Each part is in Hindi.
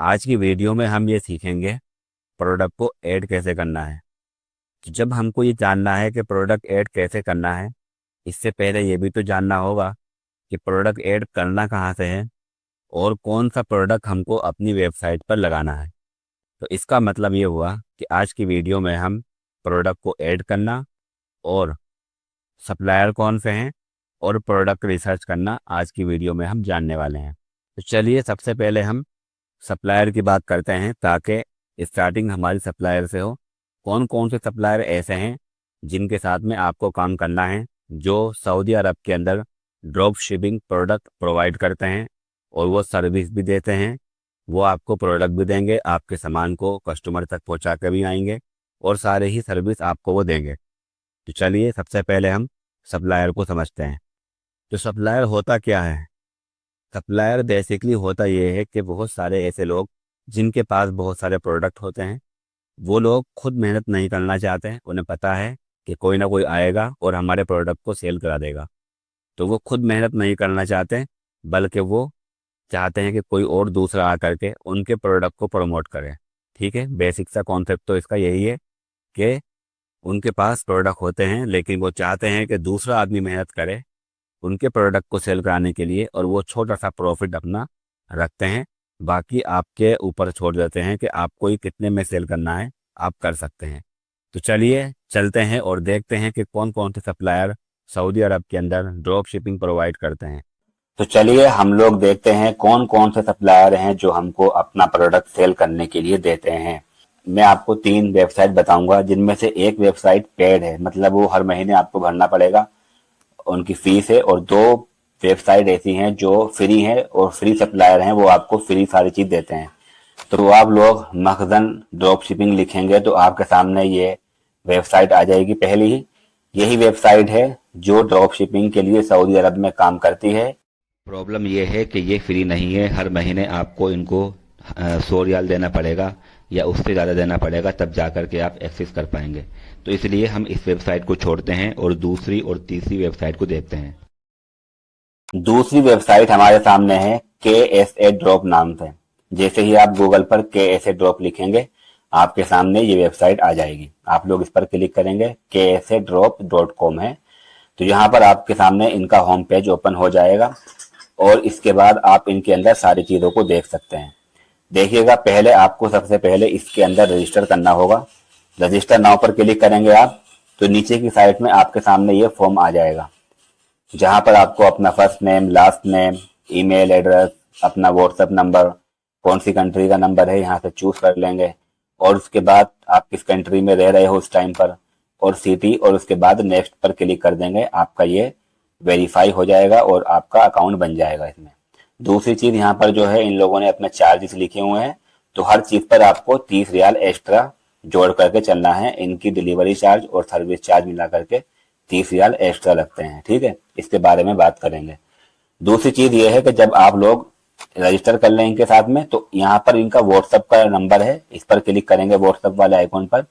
आज की वीडियो में हम ये सीखेंगे प्रोडक्ट को ऐड कैसे करना है। तो जब हमको ये जानना है कि प्रोडक्ट ऐड कैसे करना है, इससे पहले ये भी तो जानना होगा कि प्रोडक्ट ऐड करना कहाँ से है और कौन सा प्रोडक्ट हमको अपनी वेबसाइट पर लगाना है। तो इसका मतलब ये हुआ कि आज की वीडियो में हम प्रोडक्ट को ऐड करना और सप्लायर कौन से हैं और प्रोडक्ट रिसर्च करना आज की वीडियो में हम जानने वाले हैं। तो चलिए सबसे पहले हम सप्लायर की बात करते हैं ताकि स्टार्टिंग हमारी सप्लायर से हो। कौन कौन से सप्लायर ऐसे हैं जिनके साथ में आपको काम करना है, जो सऊदी अरब के अंदर ड्रॉप शिपिंग प्रोडक्ट प्रोवाइड करते हैं और वो सर्विस भी देते हैं। वो आपको प्रोडक्ट भी देंगे, आपके सामान को कस्टमर तक पहुंचा के भी आएंगे और सारे ही सर्विस आपको वो देंगे। तो चलिए सबसे पहले हम सप्लायर को समझते हैं। तो सप्लायर होता क्या है? सप्लायर बेसिकली होता ये है कि बहुत सारे ऐसे लोग जिनके पास बहुत सारे प्रोडक्ट होते हैं, वो लोग खुद मेहनत नहीं करना चाहते हैं। उन्हें पता है कि कोई ना कोई आएगा और हमारे प्रोडक्ट को सेल करा देगा, तो वो खुद मेहनत नहीं करना चाहते, बल्कि वो चाहते हैं कि कोई और दूसरा आकर के उनके प्रोडक्ट को प्रमोट करे। ठीक है, बेसिक सा कॉन्सेप्ट तो इसका यही है कि उनके पास प्रोडक्ट होते हैं लेकिन वो चाहते हैं कि दूसरा आदमी मेहनत करे उनके प्रोडक्ट को सेल कराने के लिए, और वो छोटा सा प्रॉफिट अपना रखते हैं। बाकी आपके ऊपर छोड़ देते हैं कि आपको ही कितने में सेल करना है, आप कर सकते हैं। तो चलिए चलते हैं और देखते हैं कि कौन कौन से सप्लायर सऊदी अरब के अंदर ड्रॉप शिपिंग प्रोवाइड करते हैं। तो चलिए हम लोग देखते हैं कौन कौन से सप्लायर हैं जो हमको अपना प्रोडक्ट सेल करने के लिए देते हैं। मैं आपको 3 वेबसाइट बताऊंगा, जिनमें से एक वेबसाइट पेड है, मतलब वो हर महीने आपको भरना पड़ेगा, उनकी फीस है। और 2 वेबसाइट ऐसी हैं जो फ्री हैं और फ्री सप्लायर हैं, वो आपको फ्री सारी चीज देते हैं। तो आप लोग मखजन ड्रॉप शिपिंग लिखेंगे तो आपके सामने ये वेबसाइट आ जाएगी पहली ही। यही वेबसाइट है जो ड्रॉप शिपिंग के लिए सऊदी अरब में काम करती है। प्रॉब्लम ये है कि ये फ्री नहीं है, हर महीने आपको इनको 100 रियाल देना पड़ेगा या उससे ज़्यादा देना पड़ेगा, तब जाकर के आप एक्सेस कर पाएंगे। तो इसलिए हम इस वेबसाइट को छोड़ते हैं और दूसरी और तीसरी वेबसाइट को देखते हैं। दूसरी वेबसाइट हमारे सामने है KSA ड्रॉप नाम से। जैसे ही आप गूगल पर KSA ड्रॉप लिखेंगे आपके सामने ये वेबसाइट आ जाएगी। आप लोग इस पर क्लिक करेंगे, KSADrop.com है। तो यहाँ पर आपके सामने इनका होम पेज ओपन हो जाएगा और इसके बाद आप इनके अंदर सारी चीज़ों को देख सकते हैं। देखिएगा, पहले आपको सबसे पहले इसके अंदर रजिस्टर करना होगा। रजिस्टर नाउ पर क्लिक करेंगे आप तो नीचे की साइड में आपके सामने ये फॉर्म आ जाएगा, जहां पर आपको अपना first name, last name, email address, अपना व्हाट्सएप नंबर, कौन सी कंट्री का नंबर है यहाँ से चूज कर लेंगे, और उसके बाद आप किस कंट्री में रह रहे हो उस टाइम पर, और सिटी, और उसके बाद नेक्स्ट पर क्लिक कर देंगे। आपका ये वेरीफाई हो जाएगा और आपका अकाउंट बन जाएगा इसमें। दूसरी चीज यहाँ पर जो है, इन लोगों ने अपने चार्जेस लिखे हुए हैं, तो हर चीज पर आपको 30 रियाल एक्स्ट्रा जोड़ करके चलना है। इनकी डिलीवरी चार्ज और सर्विस चार्ज मिला करके 30 रियाल एक्स्ट्रा लगते हैं। ठीक है, इसके बारे में बात करेंगे। दूसरी चीज ये है कि जब आप लोग रजिस्टर कर लें इनके साथ में, तो यहाँ पर इनका व्हाट्सएप का नंबर है, इस पर क्लिक करेंगे व्हाट्सएप वाले आइकॉन पर।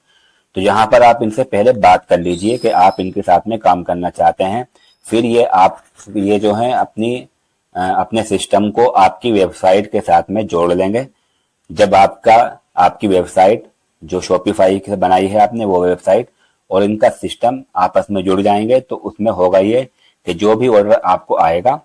तो यहाँ पर आप इनसे पहले बात कर लीजिए कि आप इनके साथ में काम करना चाहते हैं। फिर ये जो है अपने सिस्टम को आपकी वेबसाइट के साथ में जोड़ लेंगे। जब आपकी वेबसाइट जो शॉपिफाई से बनाई है आपने, वो वेबसाइट और इनका सिस्टम आपस में जुड़ जाएंगे, तो उसमें होगा ये कि जो भी ऑर्डर आपको आएगा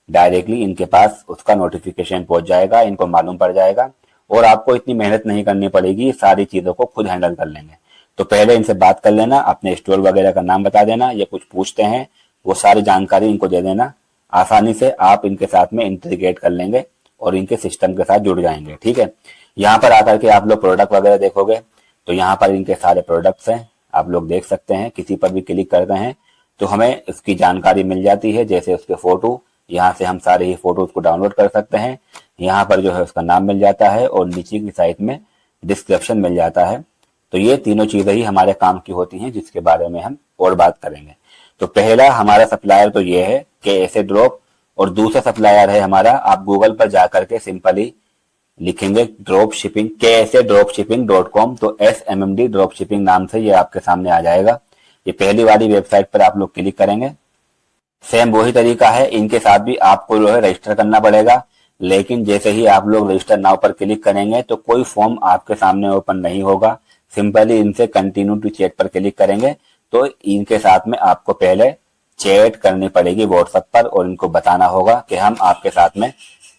डायरेक्टली इनके पास उसका नोटिफिकेशन पहुंच जाएगा, इनको मालूम पड़ जाएगा और आपको इतनी मेहनत नहीं करनी पड़ेगी, सारी चीजों को खुद हैंडल कर लेंगे। तो पहले इनसे बात कर लेना, अपने स्टोर वगैरह का नाम बता देना, ये कुछ पूछते हैं वो सारी जानकारी इनको दे देना। आसानी से आप इनके साथ में इंटीग्रेट कर लेंगे और इनके सिस्टम के साथ जुड़ जाएंगे। ठीक है, यहाँ पर आकर के आप लोग प्रोडक्ट वगैरह देखोगे तो यहाँ पर इनके सारे प्रोडक्ट्स हैं, आप लोग देख सकते हैं। किसी पर भी क्लिक करते हैं तो हमें उसकी जानकारी मिल जाती है, जैसे उसके फोटो, यहाँ से हम सारे ही फोटोज को डाउनलोड कर सकते हैं। यहाँ पर जो है उसका नाम मिल जाता है और नीचे की साइड में डिस्क्रिप्शन मिल जाता है। तो ये तीनों चीजें ही हमारे काम की होती हैं, जिसके बारे में हम और बात करेंगे। तो पहला हमारा सप्लायर तो ये है KSA ड्रॉप, और दूसरा सप्लायर है हमारा, आप गूगल पर जाकर के सिंपली लिखेंगे ड्रॉप शिपिंग, KSADropShipping.com, तो SMMD ड्रॉप शिपिंग नाम से ये आपके सामने आ जाएगा। ये पहली वाली वेबसाइट पर आप लोग क्लिक करेंगे। सेम वही तरीका है, इनके साथ भी आपको जो है रजिस्टर करना पड़ेगा। लेकिन जैसे ही आप लोग रजिस्टर नाउ पर क्लिक करेंगे तो कोई फॉर्म आपके सामने ओपन नहीं होगा। सिंपली इनसे कंटिन्यू टू चैट पर क्लिक करेंगे तो इनके साथ में आपको पहले चैट करनी पड़ेगी व्हाट्सएप पर और इनको बताना होगा कि हम आपके साथ में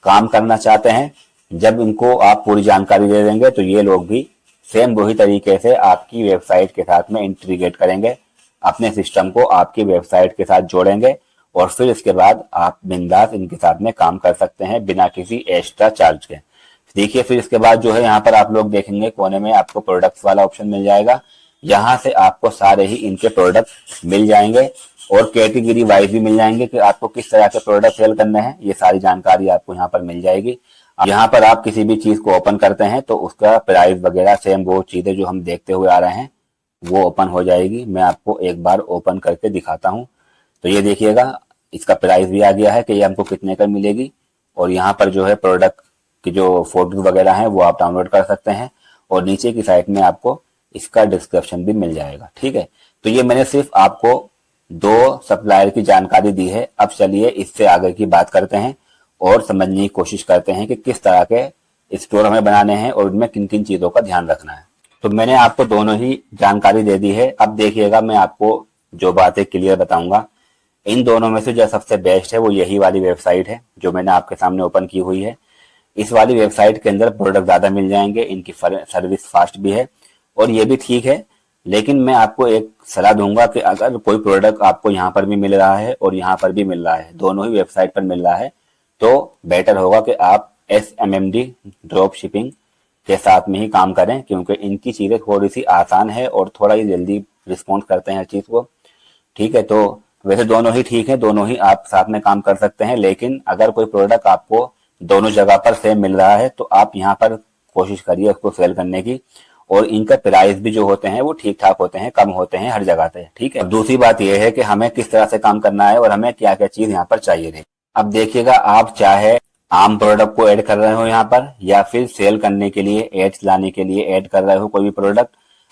काम करना चाहते हैं। जब इनको आप पूरी जानकारी दे देंगे तो ये लोग भी सेम वही तरीके से आपकी वेबसाइट के साथ में इंटीग्रेट करेंगे, अपने सिस्टम को आपकी वेबसाइट के साथ जोड़ेंगे और फिर इसके बाद आप बिंदास इनके साथ में काम कर सकते हैं बिना किसी एक्स्ट्रा चार्ज के। देखिए फिर इसके बाद जो है यहाँ पर आप लोग देखेंगे कोने में आपको प्रोडक्ट्स वाला ऑप्शन मिल जाएगा। यहाँ से आपको सारे ही इनके प्रोडक्ट मिल जाएंगे और कैटेगरी वाइज भी मिल जाएंगे कि आपको किस तरह के प्रोडक्ट सेल करने हैं। ये सारी जानकारी आपको यहाँ पर मिल जाएगी। यहाँ पर आप किसी भी चीज को ओपन करते हैं तो उसका प्राइस वगैरह सेम वो चीजें जो हम देखते हुए आ रहे हैं वो ओपन हो जाएगी। मैं आपको एक बार ओपन करके दिखाता हूँ। तो ये देखिएगा इसका प्राइस भी आ गया है कि ये हमको कितने का मिलेगी और यहाँ पर जो है प्रोडक्ट की जो फोटो वगैरह है वो आप डाउनलोड कर सकते हैं और नीचे की साइड में आपको इसका डिस्क्रिप्शन भी मिल जाएगा। ठीक है, तो ये मैंने सिर्फ आपको 2 सप्लायर की जानकारी दी है। अब चलिए इससे आगे की बात करते हैं और समझने की कोशिश करते हैं कि किस तरह के स्टोर हमें बनाने हैं और उनमें किन किन चीजों का ध्यान रखना है। तो मैंने आपको दोनों ही जानकारी दे दी है। अब देखिएगा मैं आपको जो बातें क्लियर बताऊंगा, इन दोनों में से जो सबसे बेस्ट है वो यही वाली वेबसाइट है जो मैंने आपके सामने ओपन की हुई है। इस वाली वेबसाइट के अंदर प्रोडक्ट ज़्यादा मिल जाएंगे, इनकी सर्विस फास्ट भी है और ये भी ठीक है। लेकिन मैं आपको एक सलाह दूंगा कि अगर कोई प्रोडक्ट आपको यहाँ पर भी मिल रहा है और यहाँ पर भी मिल रहा है, दोनों ही वेबसाइट पर मिल रहा है, तो बेटर होगा कि आप SMMD ड्रॉप शिपिंग के साथ में ही काम करें क्योंकि इनकी चीज़ें थोड़ी सी आसान है और थोड़ा ही जल्दी रिस्पॉन्स करते हैं हर चीज़ को। ठीक है, तो वैसे दोनों ही ठीक है, दोनों ही आप साथ में काम कर सकते हैं। लेकिन अगर कोई प्रोडक्ट आपको दोनों जगह पर सेम मिल रहा है तो आप यहाँ पर कोशिश करिए उसको सेल करने की और इनका प्राइस भी जो होते हैं वो ठीक ठाक होते हैं, कम होते हैं हर जगह पे। ठीक है, अब दूसरी बात यह है कि हमें किस तरह से काम करना है और हमें क्या क्या चीज यहाँ पर चाहिए थी। अब देखिएगा आप चाहे आम प्रोडक्ट को ऐड कर रहे हो यहाँ पर या फिर सेल करने के लिए एड्स लाने के लिए ऐड कर रहे हो कोई भी प्रोडक्ट,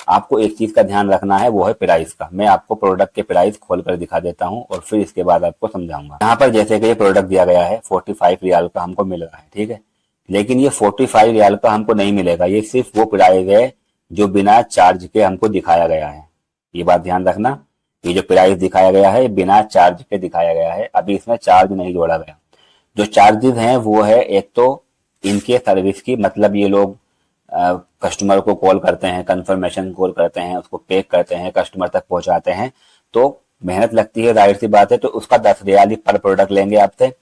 आपको एक चीज का ध्यान रखना है वो है प्राइस का। मैं आपको प्रोडक्ट के प्राइस खोल कर दिखा देता हूँ और फिर इसके बाद आपको समझाऊंगा। यहाँ पर जैसे कि ये प्रोडक्ट दिया गया है 45 रियाल का हमको मिल रहा है। ठीक है, लेकिन ये 45 रियाल का हमको नहीं मिलेगा, ये सिर्फ वो प्राइस है जो बिना चार्ज के हमको दिखाया गया है। ये बात ध्यान रखना, ये जो प्राइस दिखाया गया है बिना चार्ज के दिखाया गया है, अभी इसमें चार्ज नहीं जोड़ा गया। जो चार्जेस हैं वो है एक तो इनके सर्विस की, मतलब ये लोग कस्टमर को कॉल करते हैं, कंफर्मेशन कॉल करते हैं, उसको पैक करते हैं, कस्टमर तक पहुंचाते हैं, तो मेहनत लगती है, जाहिर सी बात है, तो उसका 10 रियाल ही पर प्रोडक्ट लेंगे आपसे।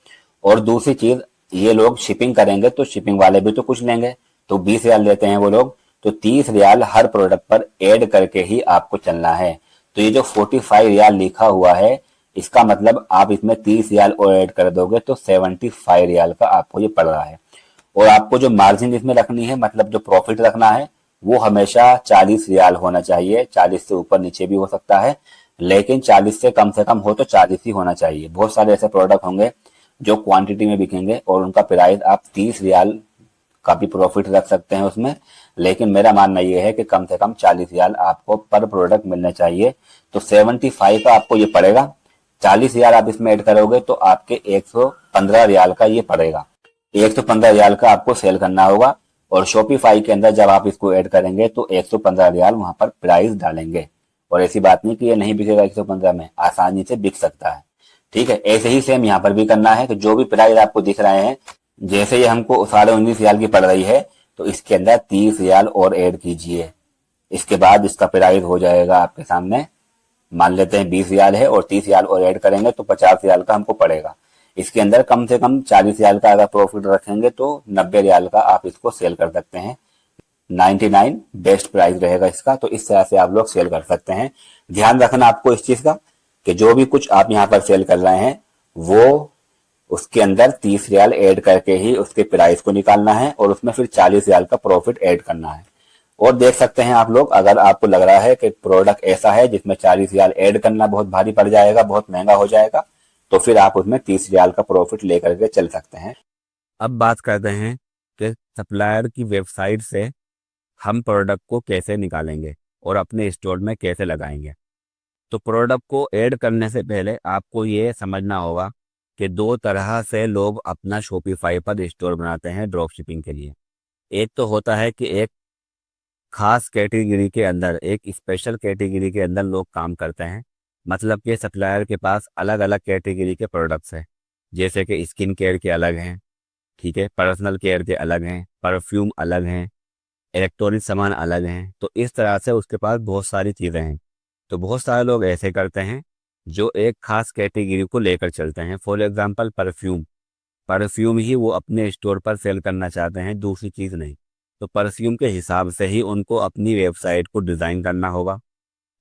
और दूसरी चीज ये लोग शिपिंग करेंगे तो शिपिंग वाले भी तो कुछ लेंगे, तो 20 रियाल लेते हैं वो लोग, तो 30 रियाल हर प्रोडक्ट पर ऐड करके ही आपको चलना है। तो ये जो 45 रियाल लिखा हुआ है इसका मतलब आप इसमें 30 रियाल और ऐड कर दोगे तो 75 रियाल का आपको ये पड़ रहा है। और आपको जो मार्जिन इसमें रखनी है, मतलब जो प्रॉफिट रखना है, वो हमेशा 40 रियाल होना चाहिए। 40 से ऊपर नीचे भी हो सकता है, लेकिन 40 से कम हो तो 40 ही होना चाहिए। बहुत सारे ऐसे प्रोडक्ट होंगे जो क्वांटिटी में बिकेंगे और उनका प्राइस आप 30 रियाल का भी प्रॉफिट रख सकते हैं उसमें, लेकिन मेरा मानना यह है कि कम से कम 40 रियाल आपको पर प्रोडक्ट मिलने चाहिए। तो 75 का आपको ये पड़ेगा, 40 रियाल आप इसमें ऐड करोगे तो आपके 115 रियाल का ये पड़ेगा। 115 रियाल का आपको सेल करना होगा और शॉपिफाई के अंदर जब आप इसको ऐड करेंगे तो 115 रियाल वहां पर प्राइस डालेंगे। और ऐसी बात नहीं कि ये नहीं बिकेगा 115 में, आसानी से बिक सकता है। ठीक है, ऐसे ही सेम यहाँ पर भी करना है कि जो भी प्राइस आपको दिख रहे हैं, जैसे ये हमको 19.5 रियाल की पड़ रही है तो इसके अंदर 30 रियाल और ऐड कीजिए। इसके बाद इसका प्राइस हो जाएगा आपके सामने, मान लेते हैं 20 रियाल है और 30 रियाल और ऐड करेंगे तो 50 रियाल का हमको पड़ेगा। इसके अंदर कम से कम 40 रियाल का अगर प्रॉफिट रखेंगे तो 90 रियाल का आप इसको सेल कर सकते हैं। 99 बेस्ट प्राइस रहेगा इसका, तो इस तरह से आप लोग सेल कर सकते हैं। ध्यान रखना आपको इस चीज का कि जो भी कुछ आप यहाँ पर सेल कर रहे हैं वो उसके अंदर 30 रियाल ऐड करके ही उसके प्राइस को निकालना है और उसमें फिर 40 रियाल का प्रॉफिट ऐड करना है। और देख सकते हैं आप लोग, अगर आपको लग रहा है कि प्रोडक्ट ऐसा है जिसमें 40 रियाल ऐड करना बहुत भारी पड़ जाएगा, बहुत महंगा हो जाएगा, तो फिर आप उसमें 30 रियाल का प्रॉफिट लेकर के चल सकते हैं। अब बात करते हैं कि सप्लायर की वेबसाइट से हम प्रोडक्ट को कैसे निकालेंगे और अपने स्टोर में कैसे लगाएंगे। तो प्रोडक्ट को ऐड करने से पहले आपको ये समझना होगा कि दो तरह से लोग अपना शॉपिफाई पर स्टोर बनाते हैं ड्रॉप शिपिंग के लिए। एक तो होता है कि एक खास कैटेगरी के अंदर, एक स्पेशल कैटेगरी के अंदर लोग काम करते हैं। मतलब कि सप्लायर के पास अलग अलग कैटेगरी के प्रोडक्ट्स हैं, जैसे कि स्किन केयर के अलग हैं, ठीक है, पर्सनल केयर के अलग हैं, परफ्यूम अलग हैं, इलेक्ट्रॉनिक सामान अलग हैं। तो इस तरह से उसके पास बहुत सारी चीज़ें हैं। तो बहुत सारे लोग ऐसे करते हैं जो एक खास कैटेगरी को लेकर चलते हैं। फॉर एग्जांपल परफ्यूम, परफ्यूम ही वो अपने स्टोर पर सेल करना चाहते हैं, दूसरी चीज़ नहीं। तो परफ्यूम के हिसाब से ही उनको अपनी वेबसाइट को डिज़ाइन करना होगा,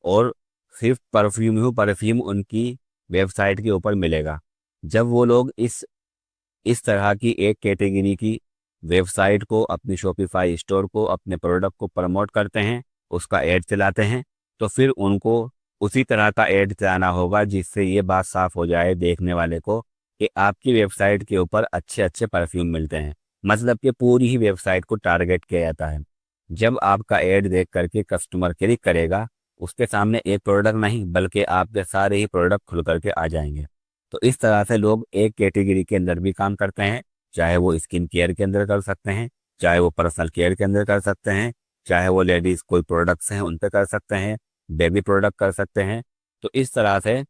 और सिर्फ परफ्यूम ही परफ्यूम उनकी वेबसाइट के ऊपर मिलेगा। जब वो लोग इस तरह की एक कैटेगरी की वेबसाइट को, अपनी शॉपिफाई स्टोर को, अपने प्रोडक्ट को प्रमोट करते हैं, उसका ऐड चलाते हैं, तो फिर उनको उसी तरह का ऐड चलाना होगा जिससे ये बात साफ हो जाए देखने वाले को कि आपकी वेबसाइट के ऊपर अच्छे अच्छे परफ्यूम मिलते हैं। मतलब कि पूरी ही वेबसाइट को टारगेट किया जाता है। जब आपका ऐड देख करके कस्टमर क्लिक करेगा, उसके सामने एक प्रोडक्ट नहीं बल्कि आपके सारे ही प्रोडक्ट खुल करके आ जाएंगे। तो इस तरह से लोग एक कैटेगरी के अंदर भी काम करते हैं, चाहे वो स्किन केयर के अंदर कर सकते हैं, चाहे वो पर्सनल केयर के अंदर कर सकते हैं, चाहे वो लेडीज़ कोई प्रोडक्ट्स हैं उन पे कर सकते हैं, बेबी प्रोडक्ट कर सकते हैं। तो इस तरह से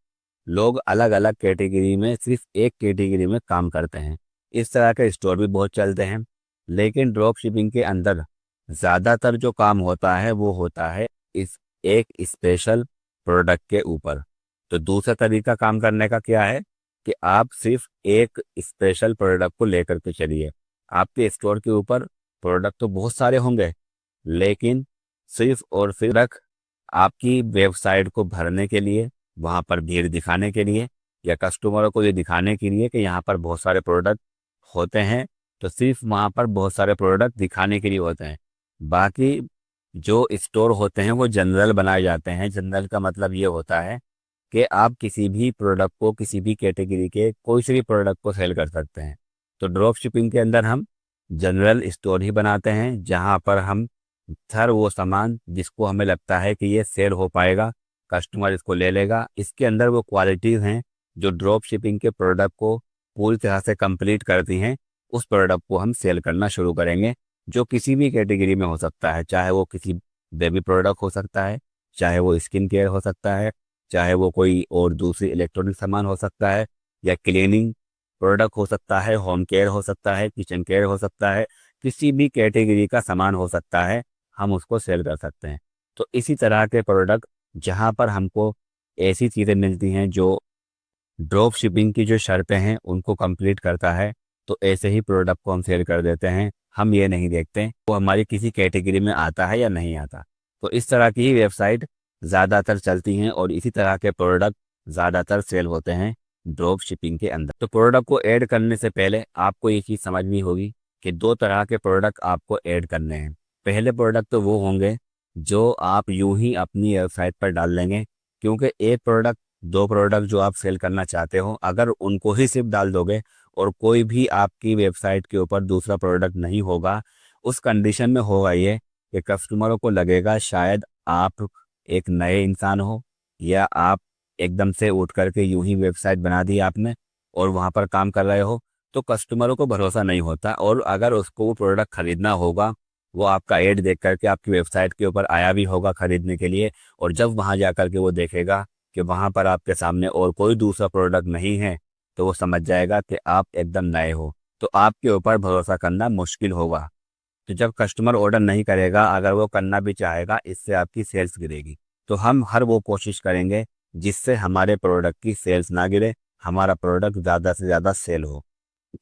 लोग अलग अलग कैटेगरी में सिर्फ एक कैटेगरी में काम करते हैं। इस तरह के स्टोर भी बहुत चलते हैं। लेकिन ड्रॉप शिपिंग के अंदर ज़्यादातर जो काम होता है वो होता है इस एक स्पेशल प्रोडक्ट के ऊपर। तो दूसरा तरीका काम करने का क्या है कि आप सिर्फ एक स्पेशल प्रोडक्ट को लेकर के चलिए। आपके स्टोर के ऊपर प्रोडक्ट तो बहुत सारे होंगे, लेकिन सिर्फ और सिर्फ आपकी वेबसाइट को भरने के लिए, वहाँ पर भीड़ दिखाने के लिए, या कस्टमरों को ये दिखाने के लिए कि यहाँ पर बहुत सारे प्रोडक्ट होते हैं, तो सिर्फ वहाँ पर बहुत सारे प्रोडक्ट दिखाने के लिए होते हैं। बाकी जो स्टोर होते हैं वो जनरल बनाए जाते हैं। जनरल का मतलब ये होता है कि आप किसी भी प्रोडक्ट को, किसी भी कैटेगरी के कोई से भी प्रोडक्ट को सेल कर सकते हैं। तो ड्रॉप शिपिंग के अंदर हम जनरल स्टोर ही बनाते हैं, जहां पर हम हर वो सामान जिसको हमें लगता है कि ये सेल हो पाएगा, कस्टमर इसको ले लेगा, इसके अंदर वो क्वालिटीज़ हैं जो ड्रॉप शिपिंग के प्रोडक्ट को पूरी तरह से कंप्लीट करती हैं, उस प्रोडक्ट को हम सेल करना शुरू करेंगे। जो किसी भी कैटेगरी में हो सकता है, चाहे वो किसी बेबी प्रोडक्ट हो सकता है, चाहे वो स्किन केयर हो सकता है, चाहे वो कोई और दूसरी इलेक्ट्रॉनिक सामान हो सकता है, या क्लीनिंग प्रोडक्ट हो सकता है, होम केयर हो सकता है, किचन केयर हो सकता है, किसी भी कैटेगरी का सामान हो सकता है, हम उसको सेल कर सकते हैं। तो इसी तरह के प्रोडक्ट जहाँ पर हमको ऐसी चीज़ें मिलती हैं जो ड्रॉप शिपिंग की जो शर्तें हैं उनको कंप्लीट करता है, तो ऐसे ही प्रोडक्ट को हम सेल कर देते हैं। हम ये नहीं देखते वो हमारी किसी कैटेगरी में आता है या नहीं आता। तो इस तरह की ही वेबसाइट ज़्यादातर चलती हैं और इसी तरह के प्रोडक्ट ज़्यादातर सेल होते हैं ड्रॉप शिपिंग के अंदर। तो प्रोडक्ट को ऐड करने से पहले आपको ये चीज़ समझनी होगी कि दो तरह के प्रोडक्ट आपको ऐड करने हैं। पहले प्रोडक्ट तो वो होंगे जो आप यूं ही अपनी वेबसाइट पर डाल लेंगे, क्योंकि एक प्रोडक्ट, दो प्रोडक्ट जो आप सेल करना चाहते हो, अगर उनको ही सिर्फ डाल दोगे और कोई भी आपकी वेबसाइट के ऊपर दूसरा प्रोडक्ट नहीं होगा, उस कंडीशन में होगा ये कि कस्टमरों को लगेगा शायद आप एक नए इंसान हो, या आप एकदम से उठ करके यूं ही वेबसाइट बना दी आपने और वहां पर काम कर रहे हो। तो कस्टमरों को भरोसा नहीं होता, और अगर उसको वो प्रोडक्ट खरीदना होगा, वो आपका ऐड देख करके आपकी वेबसाइट के ऊपर आया भी होगा खरीदने के लिए, और जब वहां जा करके वो देखेगा कि वहां पर आपके सामने और कोई दूसरा प्रोडक्ट नहीं है, तो वो समझ जाएगा कि आप एकदम नए हो, तो आपके ऊपर भरोसा करना मुश्किल होगा। तो जब कस्टमर ऑर्डर नहीं करेगा, अगर वो करना भी चाहेगा, इससे आपकी सेल्स गिरेगी। तो हम हर वो कोशिश करेंगे जिससे हमारे प्रोडक्ट की सेल्स ना गिरे, हमारा प्रोडक्ट ज़्यादा से ज़्यादा सेल हो।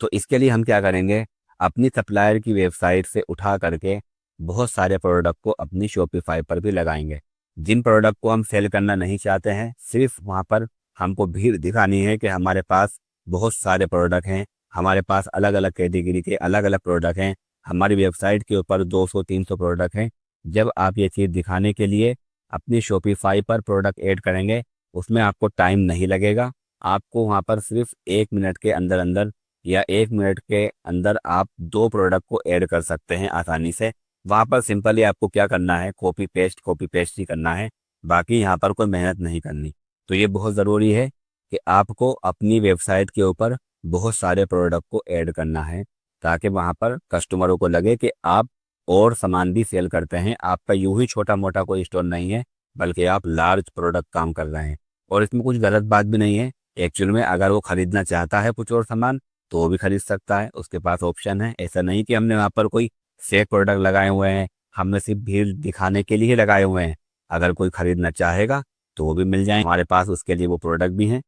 तो इसके लिए हम क्या करेंगे, अपनी सप्लायर की वेबसाइट से उठा करके बहुत सारे प्रोडक्ट को अपनी शॉपिफाई पर भी लगाएंगे। जिन प्रोडक्ट को हम सेल करना नहीं चाहते हैं, सिर्फ वहाँ पर हमको भीड़ दिखानी है कि हमारे पास बहुत सारे प्रोडक्ट हैं, हमारे पास अलग अलग कैटेगरी के अलग अलग प्रोडक्ट हैं, हमारी वेबसाइट के ऊपर 200-300 प्रोडक्ट हैं। जब आप ये चीज़ दिखाने के लिए अपनी शॉपिफाई पर प्रोडक्ट ऐड करेंगे, उसमें आपको टाइम नहीं लगेगा। आपको वहाँ पर सिर्फ 1 मिनट के अंदर अंदर, या 1 मिनट के अंदर आप 2 प्रोडक्ट को ऐड कर सकते हैं आसानी से। वहाँ पर सिंपली आपको क्या करना है, कॉपी पेस्ट ही करना है, बाकी यहाँ पर कोई मेहनत नहीं करनी। तो ये बहुत ज़रूरी है कि आपको अपनी वेबसाइट के ऊपर बहुत सारे प्रोडक्ट को ऐड करना है, ताकि वहाँ पर कस्टमरों को लगे कि आप और सामान भी सेल करते हैं, आपका यूं ही छोटा मोटा कोई स्टोर नहीं है, बल्कि आप लार्ज प्रोडक्ट काम कर रहे हैं। और इसमें कुछ गलत बात भी नहीं है। एक्चुअल में अगर वो खरीदना चाहता है कुछ और सामान तो वो भी खरीद सकता है, उसके पास ऑप्शन है। ऐसा नहीं कि हमने वहाँ पर कोई फेक प्रोडक्ट लगाए हुए हैं, हमने सिर्फ भीड़ दिखाने के लिए ही लगाए हुए हैं। अगर कोई खरीदना चाहेगा तो वो भी मिल जाए हमारे पास, उसके लिए वो प्रोडक्ट भी हैं,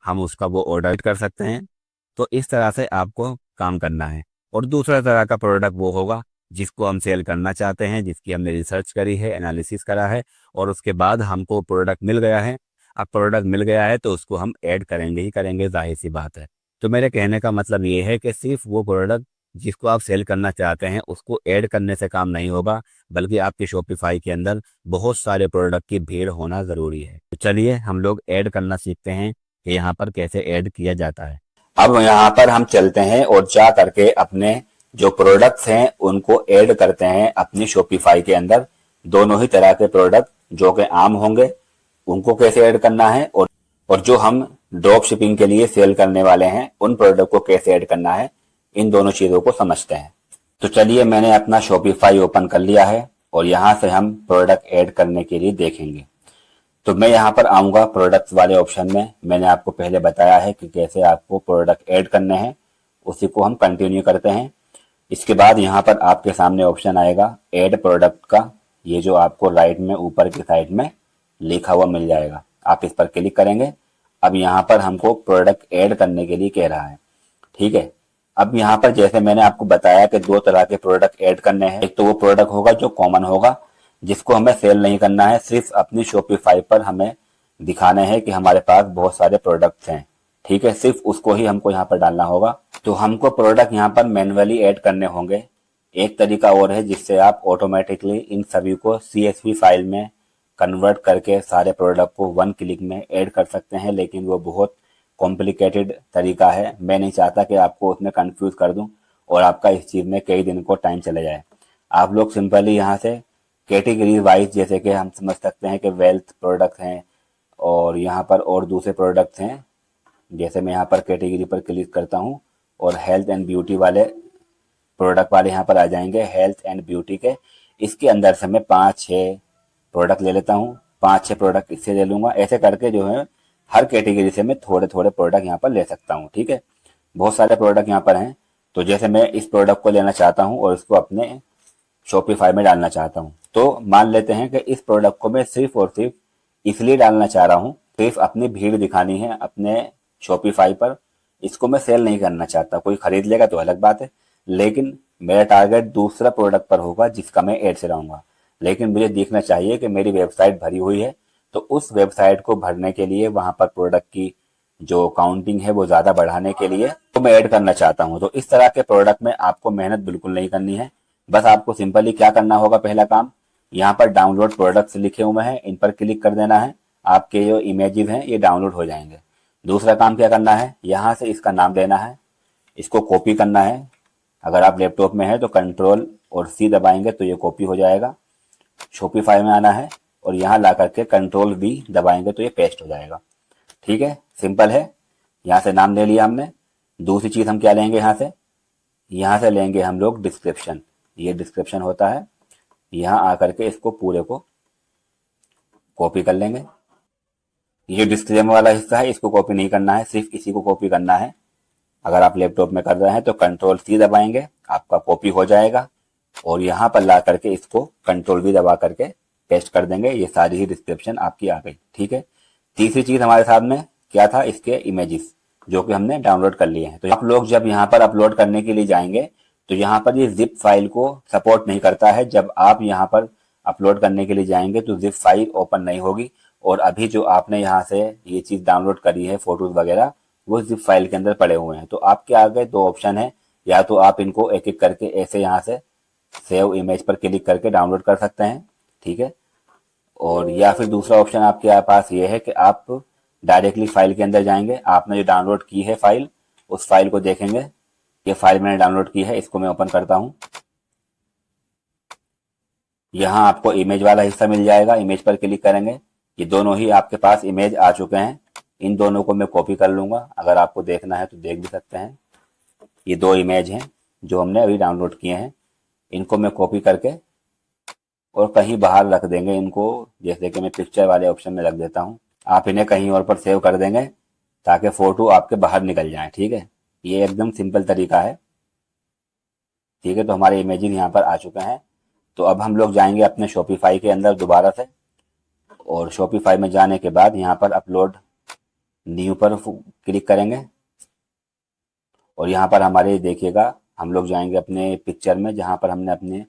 हम उसका वो ऑर्डर कर सकते हैं। तो इस तरह से आपको काम करना है। और दूसरा तरह का प्रोडक्ट वो होगा जिसको हम सेल करना चाहते हैं, जिसकी हमने रिसर्च करी है, एनालिसिस करा है, और उसके बाद हमको प्रोडक्ट मिल गया है। अब प्रोडक्ट मिल गया है तो उसको हम ऐड करेंगे ही करेंगे, जाहिर सी बात है। तो मेरे कहने का मतलब ये है कि सिर्फ वो प्रोडक्ट जिसको आप सेल करना चाहते हैं उसको ऐड करने से काम नहीं होगा, बल्कि आपके शॉपिफाई के अंदर बहुत सारे प्रोडक्ट की भीड़ होना ज़रूरी है। तो चलिए हम लोग ऐड करना सीखते हैं कि यहाँ पर कैसे ऐड किया जाता है। अब यहाँ पर हम चलते हैं और जा करके अपने जो प्रोडक्ट्स हैं उनको ऐड करते हैं अपनी शॉपिफाई के अंदर। दोनों ही तरह के प्रोडक्ट जो कि आम होंगे उनको कैसे ऐड करना है, और जो हम ड्रॉप शिपिंग के लिए सेल करने वाले हैं उन प्रोडक्ट को कैसे ऐड करना है, इन दोनों चीजों को समझते हैं। तो चलिए मैंने अपना शॉपिफाई ओपन कर लिया है और यहाँ से हम प्रोडक्ट ऐड करने के लिए देखेंगे। तो मैं यहाँ पर आऊँगा प्रोडक्ट्स वाले ऑप्शन में। मैंने आपको पहले बताया है कि कैसे आपको प्रोडक्ट ऐड करने हैं, उसी को हम कंटिन्यू करते हैं। इसके बाद यहाँ पर आपके सामने ऑप्शन आएगा ऐड प्रोडक्ट का, ये जो आपको राइट में ऊपर की साइड में लिखा हुआ मिल जाएगा, आप इस पर क्लिक करेंगे। अब यहाँ पर हमको प्रोडक्ट ऐड करने के लिए कह रहा है, ठीक है। अब यहाँ पर जैसे मैंने आपको बताया कि दो तरह के प्रोडक्ट ऐड करने हैं। एक तो वो प्रोडक्ट होगा जो कॉमन होगा, जिसको हमें सेल नहीं करना है, सिर्फ अपनी शॉपिफाई पर हमें दिखाने हैं कि हमारे पास बहुत सारे प्रोडक्ट्स हैं, ठीक है। सिर्फ उसको ही हमको यहाँ पर डालना होगा। तो हमको प्रोडक्ट यहाँ पर मैन्युअली ऐड करने होंगे। एक तरीका और है जिससे आप ऑटोमेटिकली इन सभी को CSV फाइल में कन्वर्ट करके सारे प्रोडक्ट को वन क्लिक में ऐड कर सकते हैं, लेकिन वो बहुत कॉम्प्लिकेटेड तरीका है। मैं नहीं चाहता कि आपको उसमें कंफ्यूज कर दूं और आपका इस चीज़ में कई दिन को टाइम चले जाए। आप लोग सिंपली यहाँ से कैटेगरी वाइज, जैसे कि हम समझ सकते हैं कि वेल्थ प्रोडक्ट हैं और यहाँ पर और दूसरे प्रोडक्ट्स हैं। जैसे मैं यहाँ पर कैटेगरी पर क्लिक करता हूँ और हेल्थ एंड ब्यूटी वाले प्रोडक्ट वाले यहाँ पर आ जाएंगे, हेल्थ एंड ब्यूटी के। इसके अंदर से मैं 5-6 प्रोडक्ट ले लेता हूँ, 5-6 प्रोडक्ट इससे ले लूंगा। ऐसे करके जो है हर कैटेगरी से मैं थोड़े थोड़े प्रोडक्ट यहाँ पर ले सकता हूँ, ठीक है। बहुत सारे प्रोडक्ट यहाँ पर हैं। तो जैसे मैं इस प्रोडक्ट को लेना चाहता हूँ और इसको अपने शॉपिफाई में डालना चाहता हूँ, तो मान लेते हैं कि इस प्रोडक्ट को मैं सिर्फ और सिर्फ इसलिए डालना चाह रहा हूँ, सिर्फ अपनी भीड़ दिखानी है अपने शॉपिफाई पर। इसको मैं सेल नहीं करना चाहता, कोई खरीद लेगा तो अलग बात है, लेकिन मेरा टारगेट दूसरा प्रोडक्ट पर होगा जिसका मैं ऐड चलाऊंगा। लेकिन मुझे देखना चाहिए कि मेरी वेबसाइट भरी हुई है, तो उस वेबसाइट को भरने के लिए वहां पर प्रोडक्ट की जो काउंटिंग है वो ज़्यादा बढ़ाने के लिए तो मैं ऐड करना चाहता हूं। तो इस तरह के प्रोडक्ट में आपको मेहनत बिल्कुल नहीं करनी है। बस आपको सिंपली क्या करना होगा, पहला काम यहाँ पर डाउनलोड प्रोडक्ट्स लिखे हुए हैं, इन पर क्लिक कर देना है। आपके जो इमेजेस हैं ये डाउनलोड हो जाएंगे। दूसरा काम क्या करना है, यहाँ से इसका नाम देना है, इसको कॉपी करना है। अगर आप लैपटॉप में है तो कंट्रोल और C दबाएंगे तो ये कॉपी हो जाएगा। शॉपिफाई में आना है और यहाँ ला करके कंट्रोल V दबाएंगे तो ये पेस्ट हो जाएगा, ठीक है। सिंपल है। यहाँ से नाम ले लिया हमने। दूसरी चीज हम क्या लेंगे, यहाँ से लेंगे हम लोग डिस्क्रिप्शन। ये डिस्क्रिप्शन होता है, यहाँ आकर के इसको पूरे को कॉपी कर लेंगे। ये डिस्क्लेमर वाला हिस्सा है, इसको कॉपी नहीं करना है, सिर्फ इसी को कॉपी करना है। अगर आप लैपटॉप में कर रहे हैं तो कंट्रोल C दबाएंगे, आपका कॉपी हो जाएगा और यहाँ पर ला करके इसको कंट्रोल V दबा करके पेस्ट कर देंगे। ये सारी ही डिस्क्रिप्शन आपकी आ गई, ठीक है। तीसरी चीज हमारे साथ में क्या था, इसके इमेजेस जो कि हमने डाउनलोड कर लिए हैं। तो आप लोग जब यहाँ पर अपलोड करने के लिए जाएंगे तो यहाँ पर ये जिप फाइल को सपोर्ट नहीं करता है। जब आप यहाँ पर अपलोड करने के लिए जाएंगे तो जिप फाइल ओपन नहीं होगी, और अभी जो आपने यहाँ से ये चीज डाउनलोड करी है फोटोज वगैरह, वो जिप फाइल के अंदर पड़े हुए हैं। तो आपके आगे दो ऑप्शन है, या तो आप इनको एक एक करके ऐसे यहाँ से सेव इमेज पर क्लिक करके डाउनलोड कर सकते हैं, ठीक है। और या फिर दूसरा ऑप्शन आपके पास ये है कि आप डायरेक्टली फाइल के अंदर जाएंगे, आपने जो डाउनलोड की है फाइल, उस फाइल को देखेंगे। ये फाइल मैंने डाउनलोड की है, इसको मैं ओपन करता हूँ। यहाँ आपको इमेज वाला हिस्सा मिल जाएगा, इमेज पर क्लिक करेंगे। ये दोनों ही आपके पास इमेज आ चुके हैं। इन दोनों को मैं कॉपी कर लूँगा। अगर आपको देखना है तो देख भी सकते हैं। ये 2 इमेज हैं जो हमने अभी डाउनलोड किए हैं। इनको मैं कॉपी करके और कहीं बाहर रख देंगे इनको, जैसे कि मैं पिक्चर वाले ऑप्शन में रख देता हूँ। आप इन्हें कहीं और पर सेव कर देंगे ताकि फ़ोटो आपके बाहर निकल जाए। ठीक है, ये एकदम सिंपल तरीका है। ठीक है, तो हमारे इमेजेस यहाँ पर आ चुके हैं। तो अब हम लोग जाएंगे अपने शॉपिफाई के अंदर दोबारा से, और शॉपिफाई में जाने के बाद यहाँ पर अपलोड न्यू पर क्लिक करेंगे, और यहाँ पर हमारे देखिएगा हम लोग जाएंगे अपने पिक्चर में जहाँ पर हमने अपने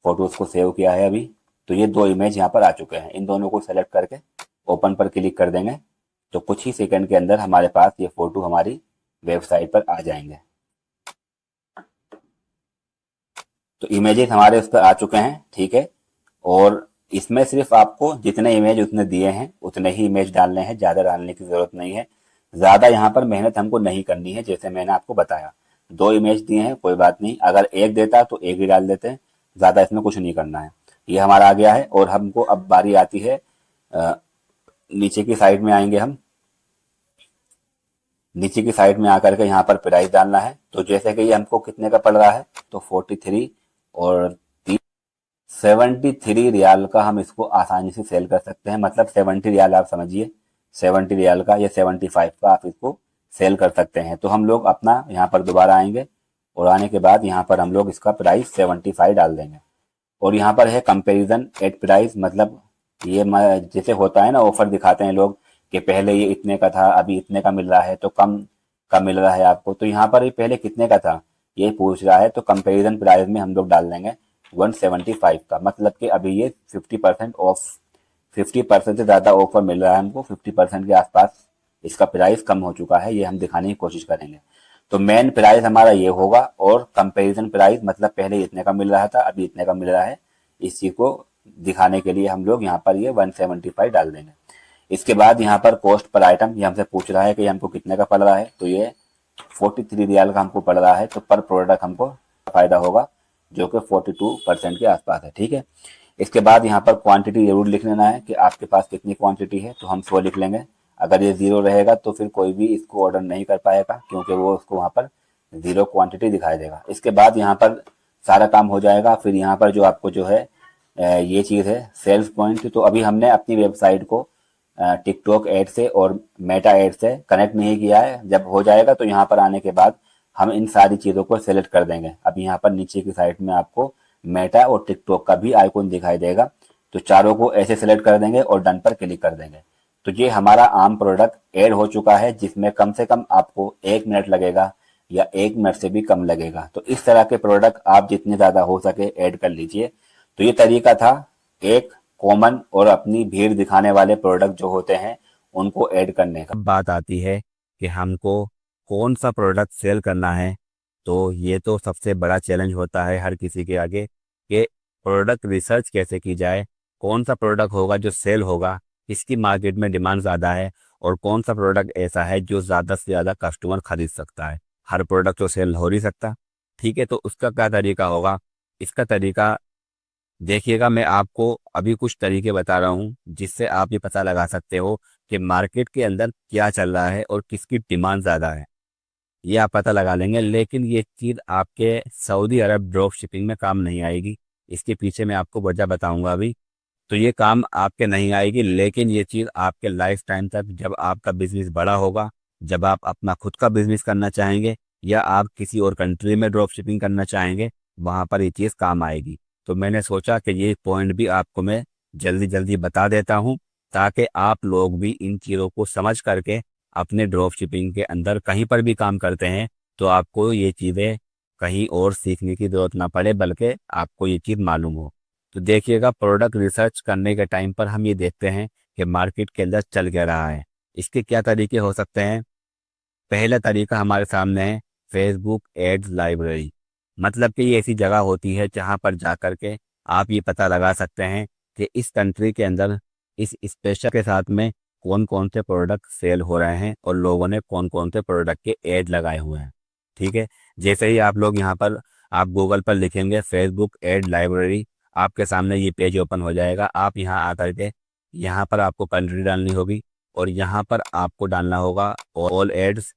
फोटोज़ को सेव किया है अभी। तो ये 2 इमेज यहाँ पर आ चुके हैं। इन दोनों को सेलेक्ट करके ओपन पर क्लिक कर देंगे तो कुछ ही सेकंड के अंदर हमारे पास ये फ़ोटो हमारी वेबसाइट पर आ जाएंगे। तो इमेजेस हमारे उस पर आ चुके हैं। ठीक है, और इसमें सिर्फ आपको जितने इमेज उसने दिए हैं उतने ही इमेज डालने हैं, ज़्यादा डालने की ज़रूरत नहीं है। ज़्यादा यहाँ पर मेहनत हमको नहीं करनी है। जैसे मैंने आपको बताया 2 इमेज दिए हैं, कोई बात नहीं, अगर एक देता तो एक ही डाल देते हैं, ज़्यादा इसमें कुछ नहीं करना है। ये हमारा आ गया है, और हमको अब बारी आती है नीचे की साइड में आएंगे हम। नीचे की साइड में आकर के यहाँ पर प्राइस डालना है। तो जैसे कि ये हमको कितने का पड़ रहा है, तो 43 और 73 रियाल का हम इसको आसानी से सेल कर सकते हैं। मतलब 70 रियाल आप समझिए, 70 रियाल का या 75 का आप इसको सेल कर सकते हैं। तो हम लोग अपना यहाँ पर दोबारा आएंगे, और आने के बाद यहाँ पर हम लोग इसका प्राइस 75 डाल देंगे। और यहाँ पर है कंपैरिजन एट प्राइस, मतलब ये जैसे होता है ना, ऑफर दिखाते हैं लोग कि पहले ये इतने का था अभी इतने का मिल रहा है, तो कम का मिल रहा है आपको। तो यहाँ पर ये पहले कितने का था ये पूछ रहा है, तो कंपैरिजन प्राइस में हम लोग डाल देंगे 175 का। मतलब कि अभी ये 50% ऑफ, 50% से ज़्यादा ऑफर मिल रहा है हमको, 50% के आसपास इसका प्राइस कम हो चुका है, ये हम दिखाने की कोशिश करेंगे। तो मेन प्राइस हमारा ये होगा, और कंपैरिजन प्राइस मतलब पहले इतने का मिल रहा था अभी इतने का मिल रहा है, इस चीज़ को दिखाने के लिए हम लोग यहाँ पर ये 175 डाल देंगे। इसके बाद यहाँ पर कॉस्ट पर आइटम ये हमसे पूछ रहा है कि हमको कितने का पड़ रहा है, तो ये 43 रियाल का हमको पड़ रहा है। तो पर प्रोडक्ट हमको फायदा होगा जो कि 42% के आसपास है। ठीक है, इसके बाद यहाँ पर क्वांटिटी जरूर लिख लेना है कि आपके पास कितनी क्वांटिटी है, तो हम 100 लिख लेंगे। अगर ये 0 रहेगा तो फिर कोई भी इसको ऑर्डर नहीं कर पाएगा, क्योंकि वो उसको वहाँ पर 0 क्वांटिटी दिखाई देगा। इसके बाद यहाँ पर सारा काम हो जाएगा। फिर यहाँ पर जो आपको जो है ये चीज़ है सेल्स पॉइंट। तो अभी हमने अपनी वेबसाइट को टिकटॉक ऐड से और मेटा ऐड से कनेक्ट नहीं किया है। जब हो जाएगा तो यहाँ पर आने के बाद हम इन सारी चीज़ों को सेलेक्ट कर देंगे। अब यहाँ पर नीचे की साइड में आपको मेटा और टिकटॉक का भी आइकॉन दिखाई देगा, तो चारों को ऐसे सेलेक्ट कर देंगे और डन पर क्लिक कर देंगे। तो ये हमारा आम प्रोडक्ट ऐड हो चुका है, जिसमें कम से कम आपको 1 मिनट लगेगा या 1 मिनट से भी कम लगेगा। तो इस तरह के प्रोडक्ट आप जितने ज़्यादा हो सके ऐड कर लीजिए। तो ये तरीका था एक कॉमन और अपनी भीड़ दिखाने वाले प्रोडक्ट जो होते हैं उनको ऐड करने का। बात आती है कि हमको कौन सा प्रोडक्ट सेल करना है, तो ये तो सबसे बड़ा चैलेंज होता है हर किसी के आगे कि प्रोडक्ट रिसर्च कैसे की जाए, कौन सा प्रोडक्ट होगा जो सेल होगा, किसकी मार्केट में डिमांड ज़्यादा है, और कौन सा प्रोडक्ट ऐसा है जो ज़्यादा से ज़्यादा कस्टमर खरीद सकता है। हर प्रोडक्ट तो सेल हो नहीं सकता। ठीक है, तो उसका क्या तरीका होगा, इसका तरीका देखिएगा। मैं आपको अभी कुछ तरीके बता रहा हूँ जिससे आप ये पता लगा सकते हो कि मार्केट के अंदर क्या चल रहा है और किसकी डिमांड ज़्यादा है, ये आप पता लगा लेंगे। लेकिन ये चीज़ आपके सऊदी अरब ड्रॉप शिपिंग में काम नहीं आएगी। इसके पीछे मैं आपको वजह बताऊंगा अभी। तो ये काम आपके नहीं आएगी, लेकिन ये चीज़ आपके लाइफ टाइम तक, जब आपका बिजनेस बड़ा होगा, जब आप अपना खुद का बिजनेस करना चाहेंगे या आप किसी और कंट्री में ड्रॉप शिपिंग करना चाहेंगे, वहाँ पर ये चीज़ काम आएगी। तो मैंने सोचा कि ये पॉइंट भी आपको मैं जल्दी जल्दी बता देता हूँ, ताकि आप लोग भी इन चीज़ों को समझ करके अपने ड्रॉप शिपिंग के अंदर कहीं पर भी काम करते हैं तो आपको ये चीज़ें कहीं और सीखने की ज़रूरत ना पड़े, बल्कि आपको ये चीज़ मालूम हो। तो देखिएगा, प्रोडक्ट रिसर्च करने के टाइम पर हम ये देखते हैं कि मार्केट के अंदर चल क्या रहा है। इसके क्या तरीके हो सकते हैं। पहला तरीका हमारे सामने है फेसबुक एड्स लाइब्रेरी। मतलब कि ये ऐसी जगह होती है जहाँ पर जा कर के आप ये पता लगा सकते हैं कि इस कंट्री के अंदर इस स्पेशल के साथ में कौन कौन से प्रोडक्ट सेल हो रहे हैं और लोगों ने कौन कौन से प्रोडक्ट के ऐड लगाए हुए हैं। ठीक है, जैसे ही आप लोग यहाँ पर आप गूगल पर लिखेंगे फेसबुक एड लाइब्रेरी, आपके सामने ये पेज ओपन हो जाएगा। आप यहाँ आकर के यहाँ पर आपको कंट्री डालनी होगी। और यहाँ पर आपको डालना होगा ऑल एड्स,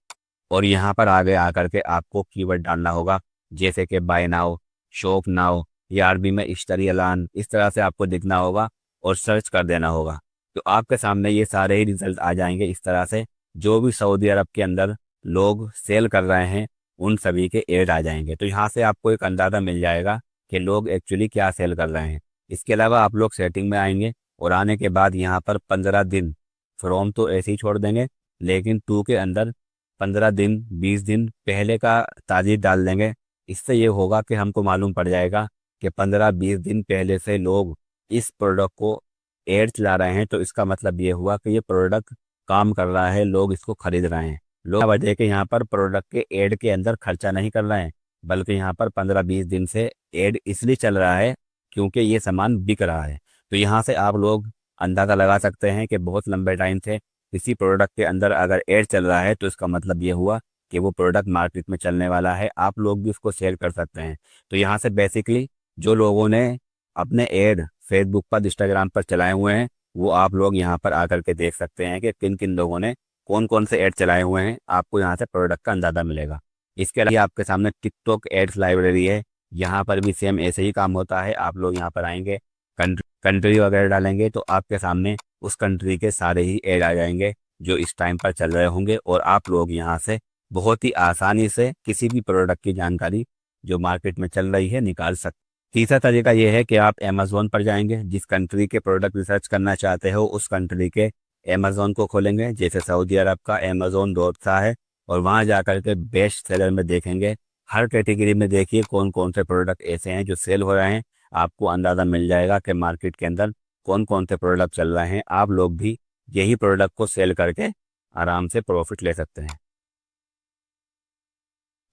और यहाँ पर आगे आकर के आपको कीवर्ड डालना होगा जैसे कि बाय नाउ, शॉप नाउ या अरबी में इश्तरी एलान, इस तरह से आपको दिखना होगा और सर्च कर देना होगा। तो आपके सामने ये सारे ही रिजल्ट आ जाएंगे इस तरह से। जो भी सऊदी अरब के अंदर लोग सेल कर रहे हैं उन सभी के ऐड आ जाएंगे। तो यहाँ से आपको एक अंदाज़ा मिल जाएगा कि लोग एक्चुअली क्या सेल कर रहे हैं। इसके अलावा आप लोग सेटिंग में आएंगे और आने के बाद यहाँ पर 15 दिन फ्रॉम तो ऐसे ही छोड़ देंगे, लेकिन टू के अंदर 15 दिन 20 दिन पहले का तारीख डाल देंगे। इससे ये होगा कि हमको मालूम पड़ जाएगा कि 15-20 दिन पहले से लोग इस प्रोडक्ट को ऐड चला रहे हैं। तो इसका मतलब ये हुआ कि ये प्रोडक्ट काम कर रहा है, लोग इसको खरीद रहे हैं। लोग वजह के यहाँ पर प्रोडक्ट के ऐड के अंदर खर्चा नहीं कर रहे हैं, बल्कि यहाँ पर 15-20 दिन से ऐड इसलिए चल रहा है क्योंकि ये सामान बिक रहा है। तो यहाँ से आप लोग अंदाज़ा लगा सकते हैं कि बहुत लंबे टाइम से किसी प्रोडक्ट के अंदर अगर ऐड चल रहा है तो इसका मतलब ये हुआ कि वो प्रोडक्ट मार्केट में चलने वाला है, आप लोग भी उसको शेयर कर सकते हैं। तो यहाँ से बेसिकली जो लोगों ने अपने ऐड फेसबुक पर इंस्टाग्राम पर चलाए हुए हैं वो आप लोग यहाँ पर आकर के देख सकते हैं कि किन किन लोगों ने कौन कौन से ऐड चलाए हुए हैं, आपको यहाँ से प्रोडक्ट का अंदाज़ा मिलेगा। इसके अलावा आपके सामने टिकटॉक एड्स लाइब्रेरी है, यहाँ पर भी सेम ऐसे ही काम होता है। आप लोग यहाँ पर आएंगे, कंट्री वगैरह डालेंगे तो आपके सामने उस कंट्री के सारे ही ऐड आ जाएंगे जो इस टाइम पर चल रहे होंगे, और आप लोग यहाँ से बहुत ही आसानी से किसी भी प्रोडक्ट की जानकारी जो मार्केट में चल रही है निकाल सकते। तीसरा तरीका यह है कि आप अमेज़ोन पर जाएंगे, जिस कंट्री के प्रोडक्ट रिसर्च करना चाहते हो उस कंट्री के अमेज़ोन को खोलेंगे। जैसे सऊदी अरब का अमेज़ोन डॉट सा है, और वहाँ जाकर के बेस्ट सेलर में देखेंगे। हर कैटेगरी में देखिए कौन कौन से प्रोडक्ट ऐसे हैं जो सेल हो रहे हैं, आपको अंदाज़ा मिल जाएगा कि मार्केट के अंदर कौन कौन से प्रोडक्ट चल रहे हैं। आप लोग भी यही प्रोडक्ट को सेल करके आराम से प्रॉफिट ले सकते हैं।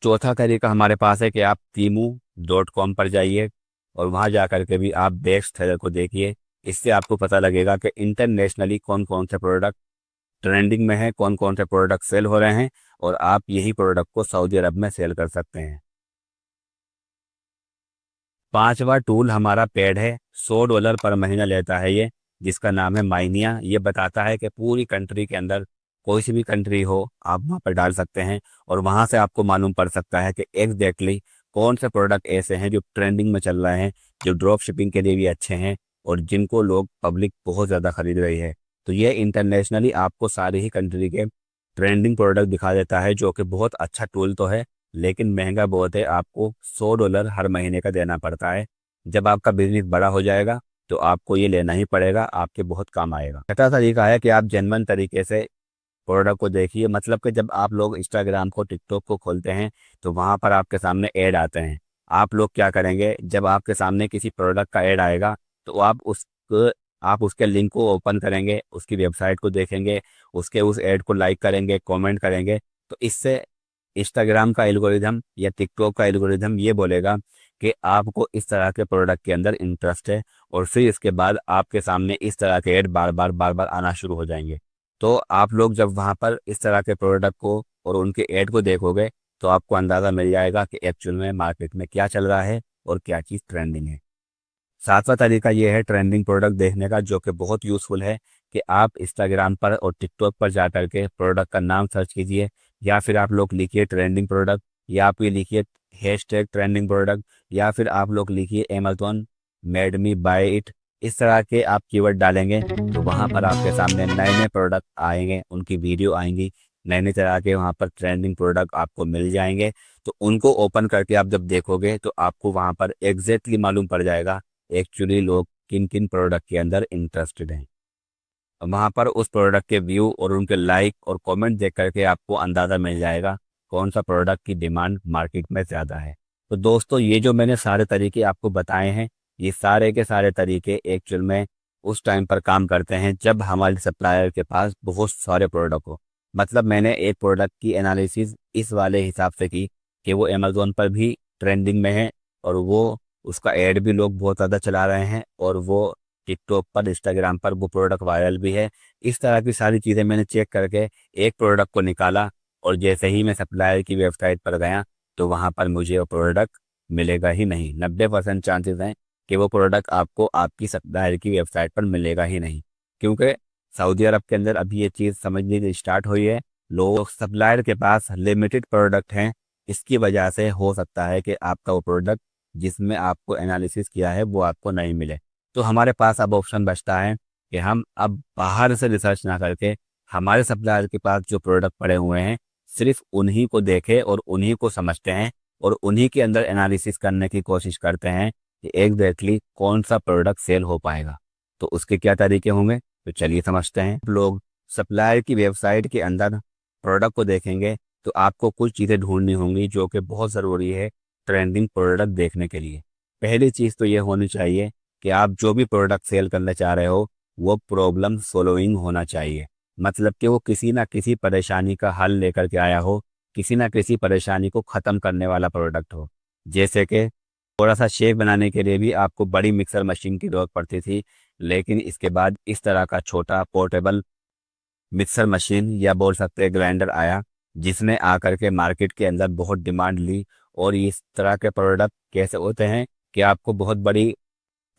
चौथा तरीका हमारे पास है कि आप temu.com पर जाइए और वहाँ जा कर के भी आप बेस्ट सेलर को देखिए। इससे आपको पता लगेगा कि इंटरनेशनली कौन कौन से प्रोडक्ट ट्रेंडिंग में है, कौन कौन से प्रोडक्ट सेल हो रहे हैं, और आप यही प्रोडक्ट को सऊदी अरब में सेल कर सकते हैं। पांचवा टूल हमारा पेड है, $100 पर महीना लेता है ये, जिसका नाम है माइनिया। ये बताता है कि पूरी कंट्री के अंदर कोई सी भी कंट्री हो आप वहाँ पर डाल सकते हैं, और वहाँ से आपको मालूम पड़ सकता है कि एग्जैक्टली कौन से प्रोडक्ट ऐसे हैं जो ट्रेंडिंग में चल रहे हैं, जो ड्रॉप शिपिंग के लिए भी अच्छे हैं और जिनको लोग पब्लिक बहुत ज़्यादा खरीद रही है। तो ये इंटरनेशनली आपको सारी ही कंट्री के ट्रेंडिंग प्रोडक्ट दिखा देता है, जो कि बहुत अच्छा टूल तो है लेकिन महंगा बहुत है। आपको $100 हर महीने का देना पड़ता है। जब आपका बिजनेस बड़ा हो जाएगा तो आपको ये लेना ही पड़ेगा, आपके बहुत काम आएगा। छठा तरीका है कि आप जेन्युइन तरीके से प्रोडक्ट को देखिए। मतलब कि जब आप लोग इंस्टाग्राम को, टिकटॉक को खोलते हैं तो वहाँ पर आपके सामने ऐड आते हैं। आप लोग क्या करेंगे, जब आपके सामने किसी प्रोडक्ट का ऐड आएगा तो आप उसके लिंक को ओपन करेंगे, उसकी वेबसाइट को देखेंगे, उसके उस ऐड को लाइक करेंगे, कमेंट करेंगे। तो इससे इंस्टाग्राम का एल्गोरिथम या टिकटॉक का एल्गोरिथम ये बोलेगा कि आपको इस तरह के प्रोडक्ट के अंदर इंटरेस्ट है, और फिर इसके बाद आपके सामने इस तरह के ऐड बार बार आना शुरू हो जाएंगे। तो आप लोग जब वहाँ पर इस तरह के प्रोडक्ट को और उनके ऐड को देखोगे तो आपको अंदाज़ा मिल जाएगा कि एक्चुअल में मार्केट में क्या चल रहा है और क्या चीज़ ट्रेंडिंग है। सातवां तरीका ये है ट्रेंडिंग प्रोडक्ट देखने का, जो कि बहुत यूज़फुल है कि आप इंस्टाग्राम पर और टिकटॉक पर जा करके प्रोडक्ट का नाम सर्च कीजिए, या फिर आप लोग लिखिए ट्रेंडिंग प्रोडक्ट, या आप ये लिखिए हैशटैग ट्रेंडिंग प्रोडक्ट, या फिर आप लोग लिखिए Amazon made me buy it. इस तरह के आप कीवर्ड डालेंगे तो वहाँ पर आपके सामने नए नए प्रोडक्ट आएंगे, उनकी वीडियो आएंगी, नए नए तरह के वहाँ पर ट्रेंडिंग प्रोडक्ट आपको मिल जाएंगे। तो उनको ओपन करके आप जब देखोगे तो आपको वहाँ पर एग्जैक्टली मालूम पड़ जाएगा एक्चुअली लोग किन किन प्रोडक्ट के अंदर इंटरेस्टेड हैं। वहाँ पर उस प्रोडक्ट के व्यू और उनके लाइक और कमेंट देख करके आपको अंदाज़ा मिल जाएगा कौन सा प्रोडक्ट की डिमांड मार्केट में ज़्यादा है। तो दोस्तों, ये जो मैंने सारे तरीके आपको बताए हैं, ये सारे के सारे तरीके एक्चुअल में उस टाइम पर काम करते हैं जब हमारे सप्लायर के पास बहुत सारे प्रोडक्ट हो। मतलब मैंने एक प्रोडक्ट की एनालिसिस इस वाले हिसाब से की कि वो अमेज़ोन पर भी ट्रेंडिंग में है, और वो उसका ऐड भी लोग बहुत ज़्यादा चला रहे हैं, और वो टिकटॉक पर, इंस्टाग्राम पर वो प्रोडक्ट वायरल भी है। इस तरह की सारी चीज़ें मैंने चेक करके एक प्रोडक्ट को निकाला, और जैसे ही मैं सप्लायर की वेबसाइट पर गया तो वहाँ पर मुझे वो प्रोडक्ट मिलेगा ही नहीं। 90% चांसेस हैं कि वो प्रोडक्ट आपको आपकी सप्लायर की वेबसाइट पर मिलेगा ही नहीं, क्योंकि सऊदी अरब के अंदर अभी ये चीज़ समझनी स्टार्ट हुई है। लोग सप्लायर के पास लिमिटेड प्रोडक्ट हैं, इसकी वजह से हो सकता है कि आपका वो प्रोडक्ट जिसमें आपको एनालिसिस किया है वो आपको नहीं मिले। तो हमारे पास अब ऑप्शन बचता है कि हम अब बाहर से रिसर्च ना करके हमारे सप्लायर के पास जो प्रोडक्ट पड़े हुए हैं सिर्फ उन्हीं को देखें और उन्हीं को समझते हैं और उन्हीं के अंदर एनालिसिस करने की कोशिश करते हैं कि एग्जैक्टली कौन सा प्रोडक्ट सेल हो पाएगा। तो उसके क्या तरीके होंगे, तो चलिए समझते हैं। लोग सप्लायर की वेबसाइट के अंदर प्रोडक्ट को देखेंगे तो आपको कुछ चीज़ें ढूंढनी होंगी जो कि बहुत ज़रूरी है ट्रेंडिंग प्रोडक्ट देखने के लिए। पहली चीज़ तो ये होनी चाहिए कि आप जो भी प्रोडक्ट सेल करना चाह रहे हो वो प्रॉब्लम सॉल्विंग होना चाहिए। मतलब कि वो किसी ना किसी परेशानी का हल लेकर के आया हो, किसी ना किसी परेशानी को ख़त्म करने वाला प्रोडक्ट हो। जैसे कि थोड़ा सा शेक बनाने के लिए भी आपको बड़ी मिक्सर मशीन की ज़रूरत पड़ती थी, लेकिन इसके बाद इस तरह का छोटा पोर्टेबल मिक्सर मशीन या बोल सकते हैं ग्राइंडर आया, जिसने आकर के मार्केट के अंदर बहुत डिमांड ली। और इस तरह के प्रोडक्ट कैसे होते हैं कि आपको बहुत बड़ी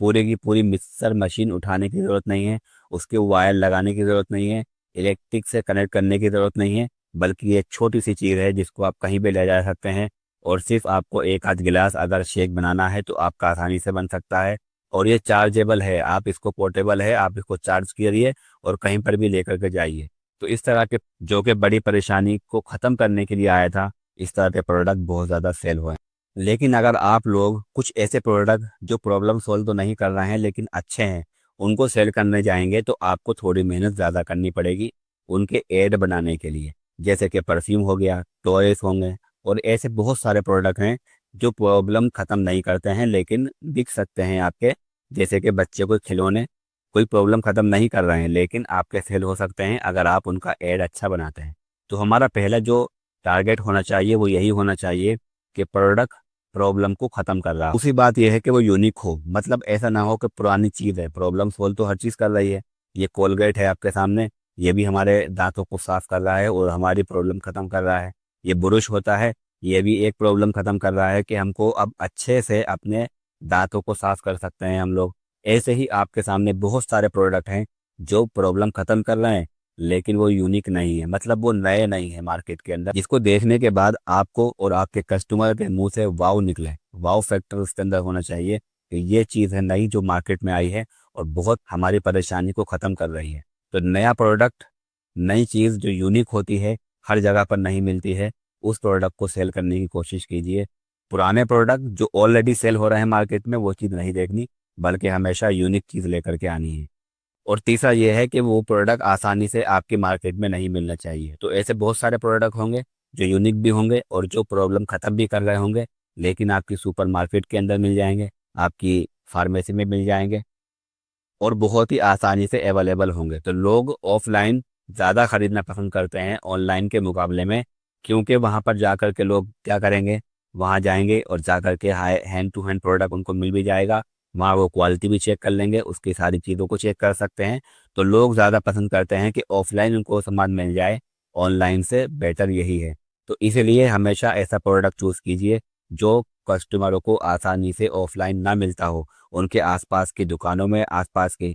पूरी की पूरी मिक्सर मशीन उठाने की ज़रूरत नहीं है, उसके वायर लगाने की ज़रूरत नहीं है, इलेक्ट्रिक से कनेक्ट करने की ज़रूरत नहीं है, बल्कि ये छोटी सी चीज़ है जिसको आप कहीं भी ले जा सकते हैं। और सिर्फ आपको एक आध गिलास अगर शेक बनाना है तो आपका आसानी से बन सकता है। और ये चार्जेबल है, आप इसको पोर्टेबल है, आप इसको चार्ज करिए और कहीं पर भी लेकर के जाइए। तो इस तरह के जो कि बड़ी परेशानी को ख़त्म करने के लिए आया था, इस तरह के प्रोडक्ट बहुत ज़्यादा सेल हुए। लेकिन अगर आप लोग कुछ ऐसे प्रोडक्ट जो प्रॉब्लम सॉल्व तो नहीं कर रहे हैं लेकिन अच्छे हैं उनको सेल करने जाएंगे तो आपको थोड़ी मेहनत ज़्यादा करनी पड़ेगी उनके एड बनाने के लिए। जैसे कि परफ्यूम हो गया, टॉयस होंगे और ऐसे बहुत सारे प्रोडक्ट हैं जो प्रॉब्लम ख़त्म नहीं करते हैं लेकिन बिक सकते हैं आपके। जैसे कि बच्चे को खिलौने कोई प्रॉब्लम ख़त्म नहीं कर रहे हैं लेकिन आपके सेल हो सकते हैं अगर आप उनका एड अच्छा बनाते हैं। तो हमारा पहला जो टारगेट होना चाहिए वो यही होना चाहिए कि प्रोडक्ट प्रॉब्लम को ख़त्म कर रहा हो। दूसरी बात यह है कि वो यूनिक हो, मतलब ऐसा ना हो कि पुरानी चीज़ है, प्रॉब्लम सोल्व तो हर चीज़ कर रही है। ये कोलगेट है आपके सामने, ये भी हमारे दांतों को साफ कर रहा है और हमारी प्रॉब्लम ख़त्म कर रहा है। ये ब्रुश होता है, ये भी एक प्रॉब्लम ख़त्म कर रहा है कि हमको अब अच्छे से अपने दांतों को साफ कर सकते हैं हम लोग। ऐसे ही आपके सामने बहुत सारे प्रोडक्ट हैं जो प्रॉब्लम ख़त्म कर रहे हैं लेकिन वो यूनिक नहीं है, मतलब वो नए नहीं है मार्केट के अंदर, जिसको देखने के बाद आपको और आपके कस्टमर के मुंह से वाव निकले। वाव फैक्टर उसके अंदर होना चाहिए कि ये चीज़ है नई जो मार्केट में आई है और बहुत हमारी परेशानी को ख़त्म कर रही है। तो नया प्रोडक्ट, नई चीज़ जो यूनिक होती है, हर जगह पर नहीं मिलती है, उस प्रोडक्ट को सेल करने की कोशिश कीजिए। पुराने प्रोडक्ट जो ऑलरेडी सेल हो रहे हैं मार्केट में वो चीज़ नहीं देखनी, बल्कि हमेशा यूनिक चीज़ लेकर के आनी है। और तीसरा ये है कि वो प्रोडक्ट आसानी से आपकी मार्केट में नहीं मिलना चाहिए। तो ऐसे बहुत सारे प्रोडक्ट होंगे जो यूनिक भी होंगे और जो प्रॉब्लम ख़त्म भी कर रहे होंगे, लेकिन आपकी सुपर मार्केट के अंदर मिल जाएंगे, आपकी फार्मेसी में मिल जाएंगे और बहुत ही आसानी से अवेलेबल होंगे। तो लोग ऑफलाइन ज़्यादा खरीदना पसंद करते हैं ऑनलाइन के मुकाबले में, क्योंकि वहाँ पर जाकर के लोग क्या करेंगे, वहाँ जाएंगे और जाकर के high hand to hand product उनको मिल भी जाएगा। वहाँ वो क्वालिटी भी चेक कर लेंगे, उसकी सारी चीज़ों को चेक कर सकते हैं। तो लोग ज़्यादा पसंद करते हैं कि ऑफलाइन उनको सामान मिल जाए, ऑनलाइन से बेटर यही है। तो इसीलिए हमेशा ऐसा प्रोडक्ट चूज़ कीजिए जो कस्टमरों को आसानी से ऑफलाइन ना मिलता हो, उनके आसपास की दुकानों में, आसपास के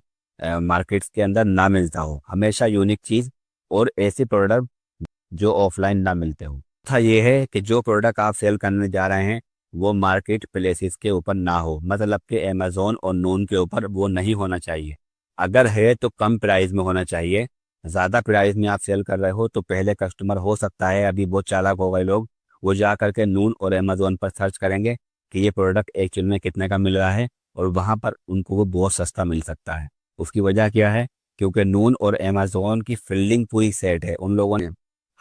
मार्केट्स के अंदर ना मिलता हो। हमेशा यूनिक चीज़ और ऐसी प्रोडक्ट जो ऑफलाइन ना मिलते हो। था ये है कि जो प्रोडक्ट आप सेल करने जा रहे हैं वो मार्केट प्लेसेस के ऊपर ना हो, मतलब कि अमेज़ोन और नून के ऊपर वो नहीं होना चाहिए। अगर है तो कम प्राइस में होना चाहिए। ज़्यादा प्राइस में आप सेल कर रहे हो तो पहले कस्टमर हो सकता है, अभी बहुत चालाक हो गए लोग, वो जा करके नून और अमेज़ोन पर सर्च करेंगे कि ये प्रोडक्ट एक्चुअल में कितने का मिल रहा है और वहाँ पर उनको वो बहुत सस्ता मिल सकता है। उसकी वजह क्या है, क्योंकि नून और अमेज़ोन की फील्डिंग पूरी सेट है। उन लोगों ने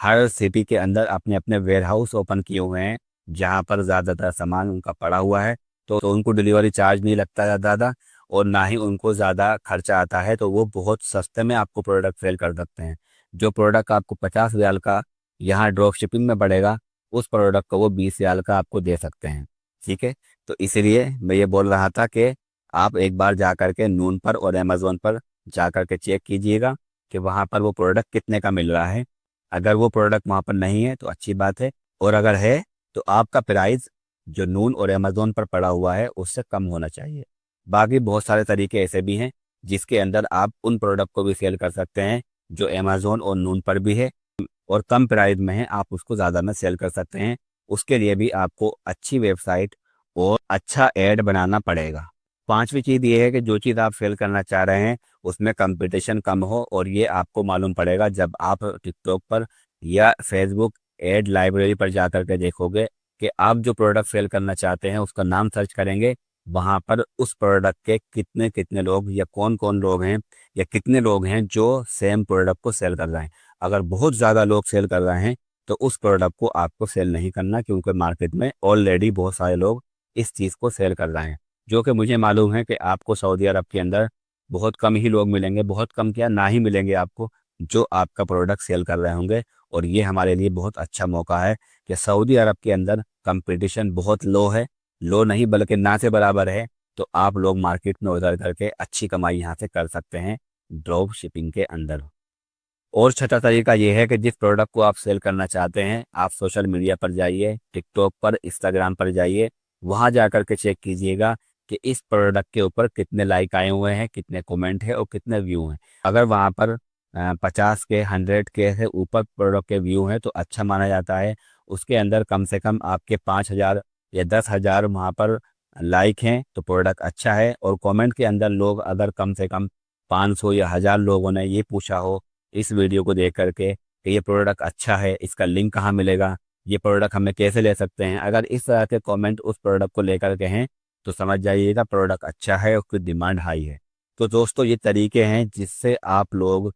हर सिटी के अंदर अपने अपने वेयर हाउस ओपन किए हुए हैं जहाँ पर ज़्यादातर सामान उनका पड़ा हुआ है। तो उनको डिलीवरी चार्ज नहीं लगता ज़्यादा और ना ही उनको ज़्यादा खर्चा आता है, तो वो बहुत सस्ते में आपको प्रोडक्ट सेल कर सकते हैं। जो प्रोडक्ट आपको 50 रियाल का यहाँ ड्रॉप शिपिंग में पड़ेगा, उस प्रोडक्ट को वो 20 रियाल का आपको दे सकते हैं। ठीक है, तो इसीलिए मैं ये बोल रहा था कि आप एक बार जा कर के नून पर और अमेज़ोन पर जा कर के चेक कीजिएगा कि वहाँ पर वो प्रोडक्ट कितने का मिल रहा है। अगर वो प्रोडक्ट वहाँ पर नहीं है तो अच्छी बात है, और अगर है तो आपका प्राइस जो नून और अमेज़ोन पर पड़ा हुआ है उससे कम होना चाहिए। बाकी बहुत सारे तरीके ऐसे भी हैं जिसके अंदर आप उन प्रोडक्ट को भी सेल कर सकते हैं जो अमेजोन और नून पर भी है और कम प्राइस में है, आप उसको ज़्यादा में सेल कर सकते हैं। उसके लिए भी आपको अच्छी वेबसाइट और अच्छा ऐड बनाना पड़ेगा। पांचवी चीज़ ये है कि जो चीज़ आप सेल करना चाह रहे हैं उसमें कंपटीशन कम हो, और ये आपको मालूम पड़ेगा जब आप टिकटॉक पर या फेसबुक एड लाइब्रेरी पर जा कर के देखोगे कि आप जो प्रोडक्ट सेल करना चाहते हैं उसका नाम सर्च करेंगे, वहाँ पर उस प्रोडक्ट के कितने कितने लोग या कौन कौन लोग हैं या कितने लोग हैं जो सेम प्रोडक्ट को सेल कर रहे हैं। अगर बहुत ज़्यादा लोग सेल कर रहे हैं तो उस प्रोडक्ट को आपको सेल नहीं करना, क्योंकि मार्केट में ऑलरेडी बहुत सारे लोग इस चीज़ को सेल कर रहे हैं। जो कि मुझे मालूम है कि आपको सऊदी अरब के अंदर बहुत कम ही लोग मिलेंगे, बहुत कम क्या ना ही मिलेंगे आपको, जो आपका प्रोडक्ट सेल कर रहे होंगे। और ये हमारे लिए बहुत अच्छा मौका है कि सऊदी अरब के अंदर कंपटीशन बहुत लो है, लो नहीं बल्कि ना से बराबर है। तो आप लोग मार्केट में उतर करके अच्छी कमाई यहाँ से कर सकते हैं ड्रॉप शिपिंग के अंदर। और छठा तरीका ये है कि जिस प्रोडक्ट को आप सेल करना चाहते हैं आप सोशल मीडिया पर जाइए, टिकटॉक पर, इंस्टाग्राम पर जाइए, वहाँ जा कर के चेक कीजिएगा कि इस प्रोडक्ट के ऊपर कितने लाइक आए हुए हैं, कितने कमेंट है और कितने व्यू हैं। अगर वहाँ पर 50 के 100 के से ऊपर प्रोडक्ट के व्यू हैं तो अच्छा माना जाता है। उसके अंदर कम से कम आपके 5,000 या 10,000 वहाँ पर लाइक हैं तो प्रोडक्ट अच्छा है। और कमेंट के अंदर लोग अगर कम से कम 500 या 1,000 लोगों ने ये पूछा हो इस वीडियो को देख करके कि ये प्रोडक्ट अच्छा है, इसका लिंक कहाँ मिलेगा, ये प्रोडक्ट हमें कैसे ले सकते हैं, अगर इस तरह के कमेंट उस प्रोडक्ट को लेकर के हैं तो समझ जाइएगा प्रोडक्ट अच्छा है, उसकी डिमांड हाई है। तो दोस्तों ये तरीके हैं जिससे आप लोग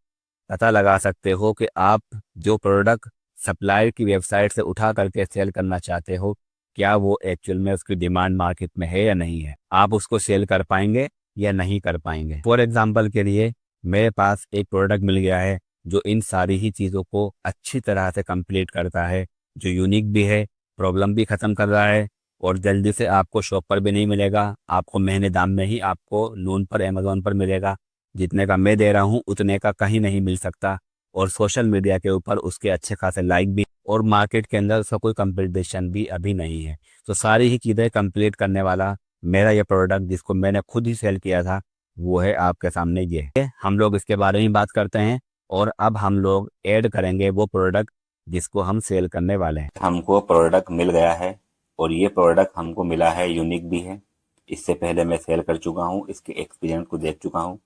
पता लगा सकते हो कि आप जो प्रोडक्ट सप्लायर की वेबसाइट से उठा करके सेल करना चाहते हो क्या वो एक्चुअल में उसकी डिमांड मार्केट में है या नहीं है, आप उसको सेल कर पाएंगे या नहीं कर पाएंगे। फॉर एग्जाम्पल के लिए मेरे पास एक प्रोडक्ट मिल गया है जो इन सारी ही चीज़ों को अच्छी तरह से कंप्लीट करता है, जो यूनिक भी है, प्रॉब्लम भी ख़त्म कर रहा है और जल्दी से आपको शॉप पर भी नहीं मिलेगा, आपको महंगे दाम में ही आपको नून पर अमेज़ॉन पर मिलेगा। जितने का मैं दे रहा हूँ उतने का कहीं नहीं मिल सकता। और सोशल मीडिया के ऊपर उसके अच्छे खासे लाइक भी, और मार्केट के अंदर उसका कोई कंपटीशन भी अभी नहीं है। तो सारी ही चीज़ें कंप्लीट करने वाला मेरा ये प्रोडक्ट जिसको मैंने खुद ही सेल किया था वो है आपके सामने ये है। हम लोग इसके बारे में बात करते हैं और अब हम लोग ऐड करेंगे वो प्रोडक्ट जिसको हम सेल करने वाले हैं। हमको प्रोडक्ट मिल गया है और ये प्रोडक्ट हमको मिला है यूनिक भी है। इससे पहले मैं सेल कर चुका हूँ, इसके एक्सपीरियंस को देख चुका हूँ,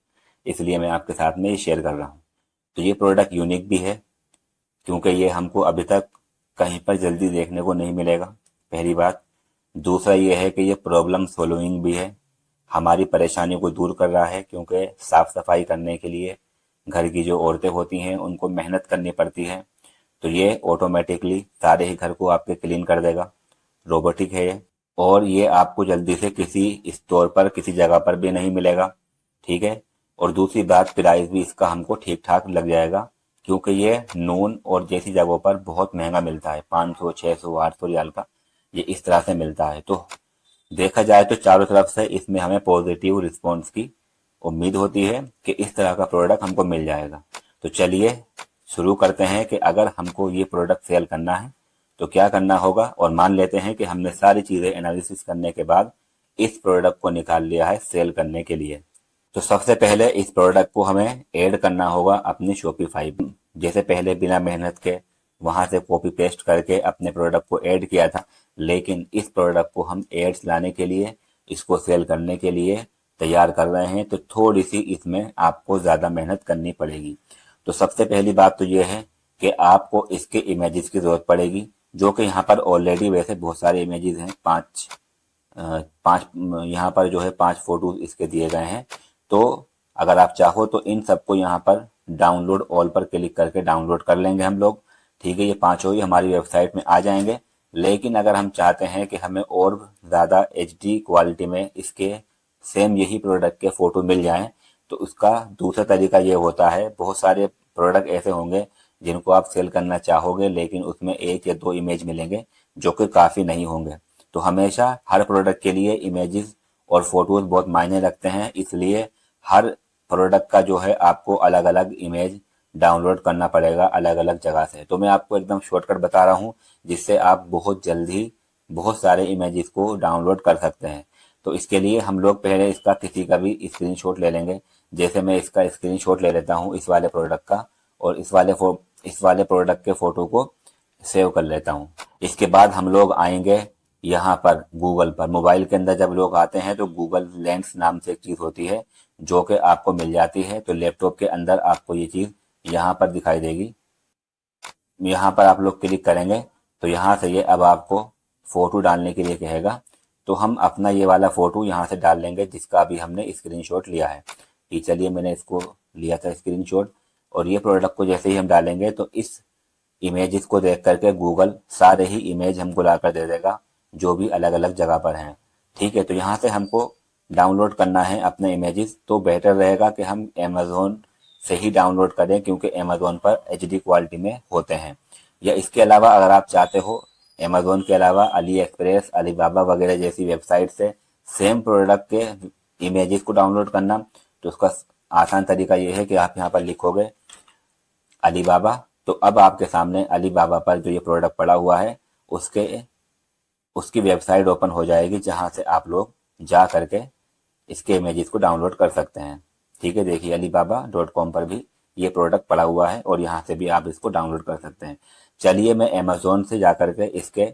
इसलिए मैं आपके साथ में ये शेयर कर रहा हूँ। तो ये प्रोडक्ट यूनिक भी है क्योंकि ये हमको अभी तक कहीं पर जल्दी देखने को नहीं मिलेगा, पहली बात। दूसरा ये है कि ये प्रॉब्लम सॉल्विंग भी है, हमारी परेशानी को दूर कर रहा है क्योंकि साफ सफाई करने के लिए घर की जो औरतें होती हैं उनको मेहनत करनी पड़ती है, तो ये ऑटोमेटिकली सारे ही घर को आपके क्लीन कर देगा। रोबोटिक है ये, और ये आपको जल्दी से किसी स्टोर पर किसी जगह पर भी नहीं मिलेगा, ठीक है। और दूसरी बात प्राइस भी इसका हमको ठीक ठाक लग जाएगा क्योंकि ये नून और जैसी जगहों पर बहुत महंगा मिलता है, 500 600 800 रियाल का ये इस तरह से मिलता है। तो देखा जाए तो चारों तरफ से इसमें हमें पॉजिटिव रिस्पॉन्स की उम्मीद होती है कि इस तरह का प्रोडक्ट हमको मिल जाएगा। तो चलिए शुरू करते हैं कि अगर हमको ये प्रोडक्ट सेल करना है तो क्या करना होगा। और मान लेते हैं कि हमने सारी चीज़ें एनालिसिस करने के बाद इस प्रोडक्ट को निकाल लिया है सेल करने के लिए। तो सबसे पहले इस प्रोडक्ट को हमें ऐड करना होगा अपनी शॉपिफाई पे। जैसे पहले बिना मेहनत के वहां से कॉपी पेस्ट करके अपने प्रोडक्ट को ऐड किया था, लेकिन इस प्रोडक्ट को हम एड्स लाने के लिए, इसको सेल करने के लिए तैयार कर रहे हैं, तो थोड़ी सी इसमें आपको ज़्यादा मेहनत करनी पड़ेगी। तो सबसे पहली बात तो ये है कि आपको इसके इमेजेस की ज़रूरत पड़ेगी, जो कि यहाँ पर ऑलरेडी वैसे बहुत सारे इमेजेस हैं, पाँच यहाँ पर जो है 5 फोटोज इसके दिए गए हैं। तो अगर आप चाहो तो इन सबको यहाँ पर डाउनलोड ऑल पर क्लिक करके डाउनलोड कर लेंगे हम लोग, ठीक है। ये पांचों ही हमारी वेबसाइट में आ जाएंगे। लेकिन अगर हम चाहते हैं कि हमें और ज़्यादा HD क्वालिटी में इसके सेम यही प्रोडक्ट के फ़ोटो मिल जाएं, तो उसका दूसरा तरीका ये होता है, बहुत सारे प्रोडक्ट ऐसे होंगे जिनको आप सेल करना चाहोगे लेकिन उसमें 1 या 2 इमेज मिलेंगे जो कि काफ़ी नहीं होंगे। तो हमेशा हर प्रोडक्ट के लिए इमेजेस और फोटोज बहुत मायने रखते हैं, इसलिए हर प्रोडक्ट का जो है आपको अलग अलग इमेज डाउनलोड करना पड़ेगा अलग अलग जगह से। तो मैं आपको एकदम शॉर्टकट बता रहा हूँ जिससे आप बहुत जल्दी बहुत सारे इमेजेस को डाउनलोड कर सकते हैं। तो इसके लिए हम लोग पहले इसका किसी का भी स्क्रीनशॉट ले लेंगे। जैसे मैं इसका स्क्रीनशॉट ले लेता हूँ इस वाले प्रोडक्ट का, और इस वाले प्रोडक्ट के फ़ोटो को सेव कर लेता हूँ। इसके बाद हम लोग आएंगे यहाँ पर गूगल पर। मोबाइल के अंदर जब लोग आते हैं तो गूगल लेंस नाम से एक चीज़ होती है जो कि आपको मिल जाती है। तो लैपटॉप के अंदर आपको ये चीज़ यहाँ पर दिखाई देगी। यहाँ पर आप लोग क्लिक करेंगे तो यहाँ से ये अब आपको फ़ोटो डालने के लिए कहेगा। तो हम अपना ये वाला फ़ोटो यहाँ से डाल लेंगे जिसका अभी हमने स्क्रीनशॉट लिया है। कि चलिए मैंने इसको लिया था स्क्रीनशॉट, और ये प्रोडक्ट को जैसे ही हम डालेंगे तो इस इमेजेस को देख करके गूगल सारे ही इमेज हमको ला कर दे देगा जो भी अलग अलग जगह पर हैं। ठीक है, तो यहाँ से हमको डाउनलोड करना है अपने इमेजेस, तो बेटर रहेगा कि हम अमेज़ोन से ही डाउनलोड करें क्योंकि अमेज़ोन पर एचडी क्वालिटी में होते हैं। या इसके अलावा अगर आप चाहते हो अमेज़ोन के अलावा अली एक्सप्रेस, अलीबाबा वगैरह जैसी वेबसाइट से सेम प्रोडक्ट के इमेजेस को डाउनलोड करना, तो उसका आसान तरीका ये है कि आप यहाँ पर लिखोगे अलीबाबा, तो अब आपके सामने अलीबाबा पर जो ये प्रोडक्ट पड़ा हुआ है उसकी वेबसाइट ओपन हो जाएगी जहाँ से आप लोग जा करके इसके इमेजेस को डाउनलोड कर सकते हैं। ठीक है, देखिए alibaba.com पर भी ये प्रोडक्ट पड़ा हुआ है और यहाँ से भी आप इसको डाउनलोड कर सकते हैं। चलिए मैं अमेज़ोन से जा करके इसके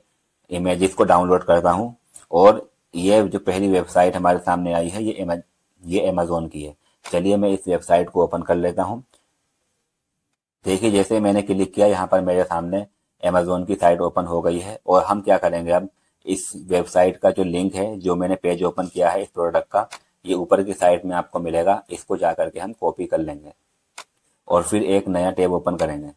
इमेजेस को डाउनलोड करता हूँ, और ये जो पहली वेबसाइट हमारे सामने आई है ये अमेज़ोन की है। चलिए मैं इस वेबसाइट को ओपन कर लेता हूँ। देखिए जैसे मैंने क्लिक किया यहाँ पर मेरे सामने अमेज़ोन की साइट ओपन हो गई है, और हम क्या करेंगे अब इस वेबसाइट का जो लिंक है, जो मैंने पेज ओपन किया है इस प्रोडक्ट का, ये ऊपर की साइड में आपको मिलेगा। इसको जा करके हम कॉपी कर लेंगे और फिर एक नया टैब ओपन करेंगे।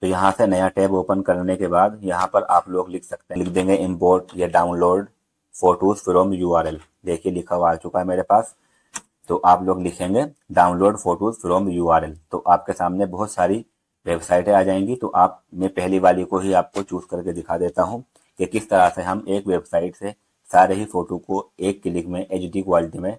तो यहाँ से नया टैब ओपन करने के बाद यहाँ पर आप लोग लिख सकते हैं, लिख देंगे इम्पोर्ट या डाउनलोड फोटोज फ्रॉम यूआरएल। देखिए लिखा हुआ आ चुका है मेरे पास। तो आप लोग लिखेंगे डाउनलोड फोटोज फ्रॉम यूआरएल, तो आपके सामने बहुत सारी वेबसाइटें आ जाएंगी। तो आप मैं पहली वाली को ही आपको चूज करके दिखा देता हूँ कि किस तरह से हम एक वेबसाइट से सारे ही फोटो को एक क्लिक में एचडी क्वालिटी में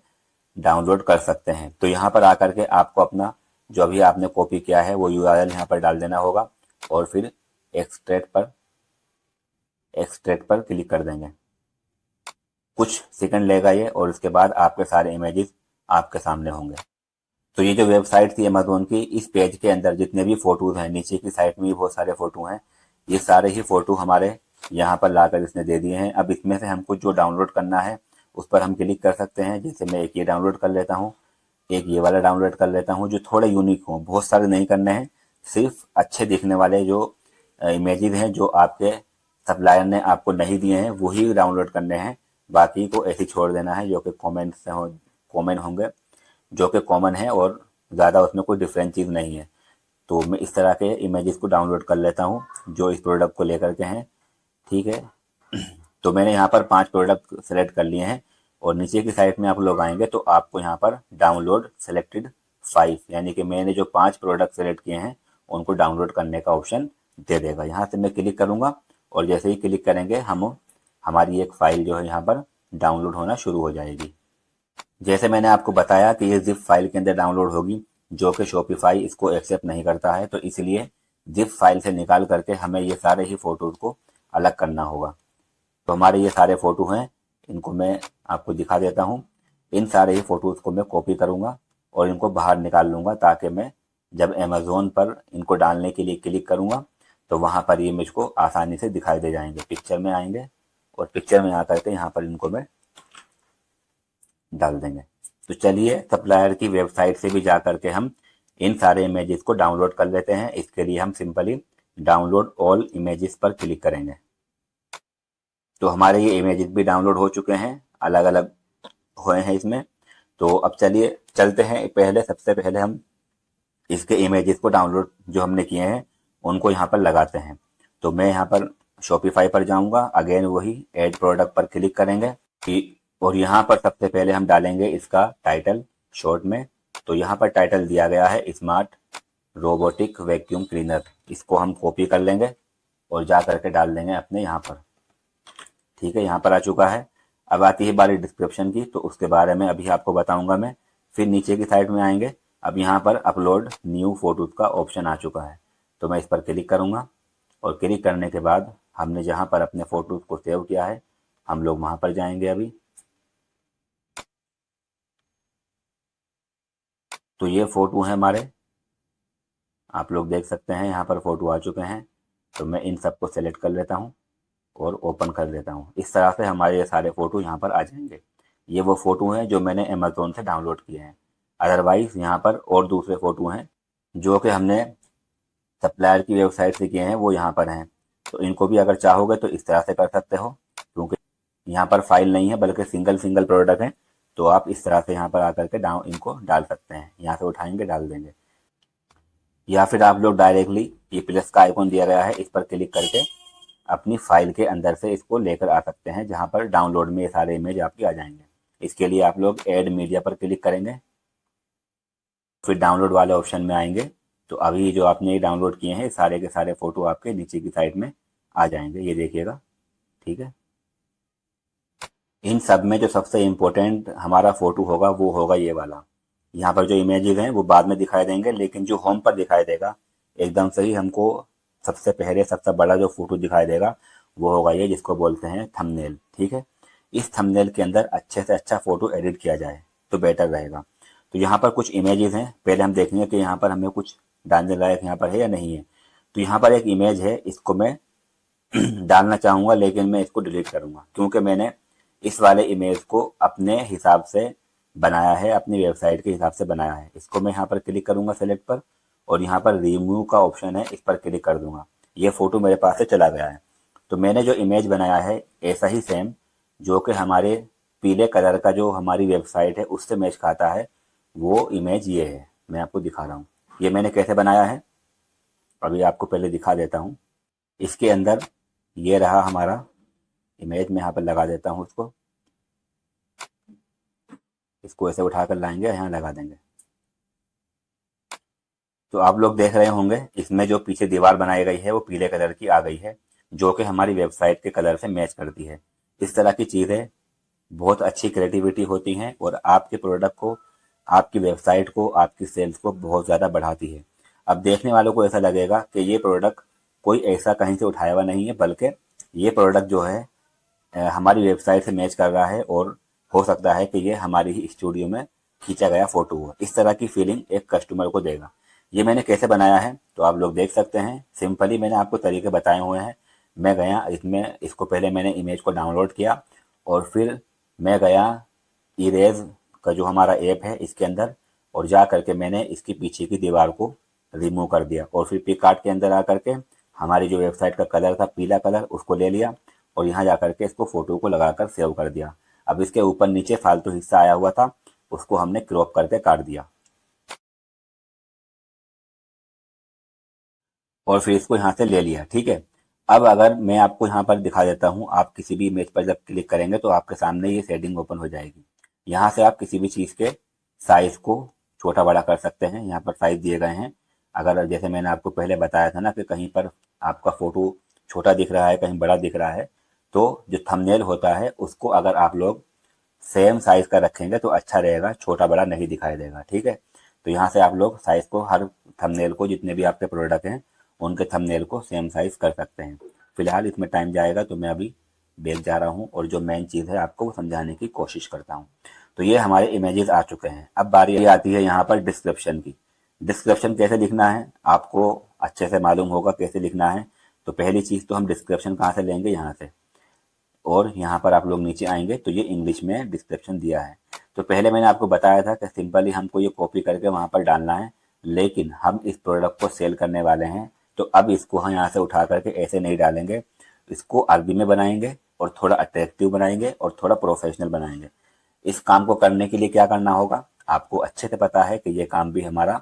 डाउनलोड कर सकते हैं। तो यहाँ पर आकर के आपको अपना जो अभी आपने कॉपी किया है वो यूआरएल यहाँ पर डाल देना होगा, और फिर एक्सट्रैक्ट पर क्लिक कर देंगे। कुछ सेकंड लेगा ये, और उसके बाद आपके सारे इमेजेस आपके सामने होंगे। तो ये जो वेबसाइट थी अमेज़ोन की, इस पेज के अंदर जितने भी फोटोज हैं, नीचे की साइड में भी बहुत सारे फोटो हैं, ये सारे ही फोटो हमारे यहाँ पर लाकर इसने दे दिए हैं। अब इसमें से हमको जो डाउनलोड करना है उस पर हम क्लिक कर सकते हैं। जैसे मैं एक ये डाउनलोड कर लेता हूँ, एक ये वाला डाउनलोड कर लेता हूँ जो थोड़े यूनिक हों, बहुत सारे नहीं करने हैं, सिर्फ अच्छे दिखने वाले जो इमेजेस हैं जो आपके सप्लायर ने आपको नहीं दिए हैं वही डाउनलोड करने हैं। बाकी को ऐसे छोड़ देना है जो कि कॉमेंट से कॉमन होंगे, जो कि कॉमन है और ज़्यादा उसमें कोई डिफरेंट चीज़ नहीं है। तो मैं इस तरह के इमेजेस को डाउनलोड कर लेता हूँ जो इस प्रोडक्ट को लेकर के हैं। ठीक है, तो मैंने यहाँ पर 5 प्रोडक्ट सेलेक्ट कर लिए हैं, और नीचे की साइड में आप लोग आएंगे तो आपको यहाँ पर डाउनलोड सेलेक्टेड 5, यानी कि मैंने जो 5 प्रोडक्ट सेलेक्ट किए हैं उनको डाउनलोड करने का ऑप्शन दे देगा। यहाँ से मैं क्लिक करूँगा, और जैसे ही क्लिक करेंगे हमारी एक फ़ाइल जो है यहाँ पर डाउनलोड होना शुरू हो जाएगी। जैसे मैंने आपको बताया कि ये जिप फाइल के अंदर डाउनलोड होगी, जो कि शॉपिफाई इसको एक्सेप्ट नहीं करता है, तो इसलिए जिप फाइल से निकाल करके हमें ये सारे ही फ़ोटोज़ को अलग करना होगा। तो हमारे ये सारे फ़ोटो हैं, इनको मैं आपको दिखा देता हूँ। इन सारे ही फ़ोटोज़ को मैं कॉपी करूँगा और इनको बाहर निकाल लूँगा, ताकि मैं जब अमेज़ोन पर इनको डालने के लिए क्लिक करूँगा तो वहाँ पर ये मुझको आसानी से दिखाई दे जाएंगे। पिक्चर में आएंगे और पिक्चर में आकर के यहाँ पर इनको मैं डाल देंगे। तो चलिए सप्लायर की वेबसाइट से भी जा करके हम इन सारे इमेजेस को डाउनलोड कर लेते हैं। इसके लिए हम सिंपली डाउनलोड ऑल इमेजेस पर क्लिक करेंगे। तो हमारे ये इमेजेस भी डाउनलोड हो चुके हैं, अलग अलग हुए हैं इसमें। तो अब चलिए चलते हैं, सबसे पहले हम इसके इमेजेस को डाउनलोड जो हमने किए हैं उनको यहाँ पर लगाते हैं। तो मैं यहाँ पर शॉपिफाई पर जाऊँगा, अगेन वही ऐड प्रोडक्ट पर क्लिक करेंगे और यहाँ पर सबसे पहले हम डालेंगे इसका टाइटल शॉर्ट में। तो यहाँ पर टाइटल दिया गया है स्मार्ट रोबोटिक वैक्यूम क्लीनर, इसको हम कॉपी कर लेंगे और जा करके डाल देंगे अपने यहाँ पर। ठीक है, यहाँ पर आ चुका है। अब आती है बारी डिस्क्रिप्शन की, तो उसके बारे में अभी आपको बताऊंगा मैं। फिर नीचे की साइड में आएंगे, अब यहाँ पर अपलोड न्यू फोटोज का ऑप्शन आ चुका है, तो मैं इस पर क्लिक करूँगा, और क्लिक करने के बाद हमने जहाँ पर अपने फ़ोटोज़ को सेव किया है हम लोग वहाँ पर जाएंगे अभी। तो ये फ़ोटो हैं हमारे, आप लोग देख सकते हैं यहाँ पर फ़ोटो आ चुके हैं। तो मैं इन सबको सेलेक्ट कर लेता हूँ और ओपन कर देता हूँ। इस तरह से हमारे ये सारे फ़ोटो यहाँ पर आ जाएंगे। ये वो फ़ोटो हैं जो मैंने अमेज़ोन से डाउनलोड किए हैं। अदरवाइज़ यहाँ पर और दूसरे फ़ोटो हैं जो कि हमने सप्लायर की वेबसाइट से किए हैं, वो यहाँ पर हैं। तो इनको भी अगर चाहोगे तो इस तरह से कर सकते हो, क्योंकि यहाँ पर फाइल नहीं है बल्कि सिंगल सिंगल प्रोडक्ट है। तो आप इस तरह से यहाँ पर आकर के इनको डाल सकते हैं, यहाँ से उठाएंगे डाल देंगे। या फिर आप लोग डायरेक्टली ये प्लस का आइकॉन दिया गया है, इस पर क्लिक करके अपनी फाइल के अंदर से इसको लेकर आ सकते हैं, जहाँ पर डाउनलोड में ये सारे इमेज आपके आ जाएंगे। इसके लिए आप लोग ऐड मीडिया पर क्लिक करेंगे, फिर डाउनलोड वाले ऑप्शन में आएंगे। तो अभी जो आपने ये डाउनलोड किए हैं सारे के सारे फ़ोटो आपके नीचे की साइड में आ जाएंगे, ये देखिएगा। ठीक है, इन सब में जो सबसे इम्पोर्टेंट हमारा फ़ोटो होगा वो होगा ये वाला। यहाँ पर जो इमेजेस हैं वो बाद में दिखाई देंगे, लेकिन जो होम पर दिखाई देगा एकदम सही हमको सबसे पहले सबसे बड़ा जो फ़ोटो दिखाई देगा वो होगा ये, जिसको बोलते हैं थंबनेल। ठीक है, इस थंबनेल के अंदर अच्छे से अच्छा फ़ोटो एडिट किया जाए तो बेटर रहेगा। तो यहाँ पर कुछ इमेजेस हैं, पहले हम देखेंगे कि यहाँ पर हमें कुछ डालने लायक यहाँ पर है या नहीं है। तो यहाँ पर एक इमेज है, इसको मैं डालना चाहूँगा लेकिन मैं इसको डिलीट करूँगा, क्योंकि मैंने इस वाले इमेज को अपने हिसाब से बनाया है, अपनी वेबसाइट के हिसाब से बनाया है। इसको मैं यहाँ पर क्लिक करूँगा सेलेक्ट पर, और यहाँ पर रिमूव का ऑप्शन है, इस पर क्लिक कर दूंगा। ये फ़ोटो मेरे पास से चला गया है। तो मैंने जो इमेज बनाया है ऐसा ही सेम, जो कि हमारे पीले कलर का जो हमारी वेबसाइट है उससे मैच खाता है, वो इमेज ये है। मैं आपको दिखा रहा हूँ ये मैंने कैसे बनाया है, अभी आपको पहले दिखा देता हूँ। इसके अंदर ये रहा हमारा इमेज, मैं यहाँ पर लगा देता हूँ उसको, इसको ऐसे उठाकर लाएंगे यहाँ लगा देंगे। तो आप लोग देख रहे होंगे इसमें जो पीछे दीवार बनाई गई है वो पीले कलर की आ गई है, जो कि हमारी वेबसाइट के कलर से मैच करती है। इस तरह की चीज़ें बहुत अच्छी क्रिएटिविटी होती हैं और आपके प्रोडक्ट को, आपकी वेबसाइट को, आपकी सेल्स को बहुत ज़्यादा बढ़ाती है। अब देखने वालों को ऐसा लगेगा कि ये प्रोडक्ट कोई ऐसा कहीं से उठाया हुआ नहीं है, बल्कि ये प्रोडक्ट जो है हमारी वेबसाइट से मैच कर रहा है, और हो सकता है कि ये हमारी ही स्टूडियो में खींचा गया फ़ोटो हो। इस तरह की फीलिंग एक कस्टमर को देगा। ये मैंने कैसे बनाया है तो आप लोग देख सकते हैं। सिंपली मैंने आपको तरीके बताए हुए हैं। मैं गया इसमें, इसको पहले मैंने इमेज को डाउनलोड किया और फिर मैं गया इरेज का जो हमारा ऐप है इसके अंदर, और जा करके मैंने इसकी पीछे की दीवार को रिमूव कर दिया, और फिर पिकआर्ट के अंदर आकर के हमारी जो वेबसाइट का कलर था पीला कलर, उसको ले लिया और यहाँ जा करके इसको फ़ोटो को लगाकर सेव कर दिया। अब इसके ऊपर नीचे फालतू हिस्सा आया हुआ था, उसको हमने क्रॉप करके काट दिया और फिर इसको यहाँ से ले लिया। ठीक है, अब अगर मैं आपको यहाँ पर दिखा देता हूँ, आप किसी भी इमेज पर जब क्लिक करेंगे तो आपके सामने ये सेटिंग ओपन हो जाएगी। यहाँ से आप किसी भी चीज़ के साइज़ को छोटा बड़ा कर सकते हैं, यहाँ पर साइज़ दिए गए हैं। अगर जैसे मैंने आपको पहले बताया था ना कि कहीं पर आपका फ़ोटो छोटा दिख रहा है, कहीं बड़ा दिख रहा है, तो जो थंबनेल होता है उसको अगर आप लोग सेम साइज़ का रखेंगे तो अच्छा रहेगा, छोटा बड़ा नहीं दिखाई देगा। ठीक है, तो यहाँ से आप लोग साइज़ को, हर थंबनेल को, जितने भी आपके प्रोडक्ट हैं उनके थंबनेल को सेम साइज़ कर सकते हैं। फिलहाल इसमें टाइम जाएगा तो मैं अभी बैक जा रहा हूँ और जो मेन चीज़ है आपको वो समझाने की कोशिश करता हूँ। तो ये हमारे इमेजेस आ चुके हैं। अब बारी आती है यहाँ पर डिस्क्रिप्शन की। डिस्क्रिप्शन कैसे लिखना है आपको अच्छे से मालूम होगा कैसे लिखना है। तो पहली चीज़ तो हम डिस्क्रिप्शन कहाँ से लेंगे, यहाँ से, और यहाँ पर आप लोग नीचे आएंगे तो ये इंग्लिश में डिस्क्रिप्शन दिया है। तो पहले मैंने आपको बताया था कि सिंपली हमको ये कॉपी करके वहाँ पर डालना है, लेकिन हम इस प्रोडक्ट को सेल करने वाले हैं तो अब इसको हम यहाँ से उठा करके ऐसे नहीं डालेंगे, इसको अरबी में बनाएंगे और थोड़ा अट्रैक्टिव बनाएंगे और थोड़ा प्रोफेशनल बनाएंगे। इस काम को करने के लिए क्या करना होगा आपको अच्छे से पता है कि ये काम भी हमारा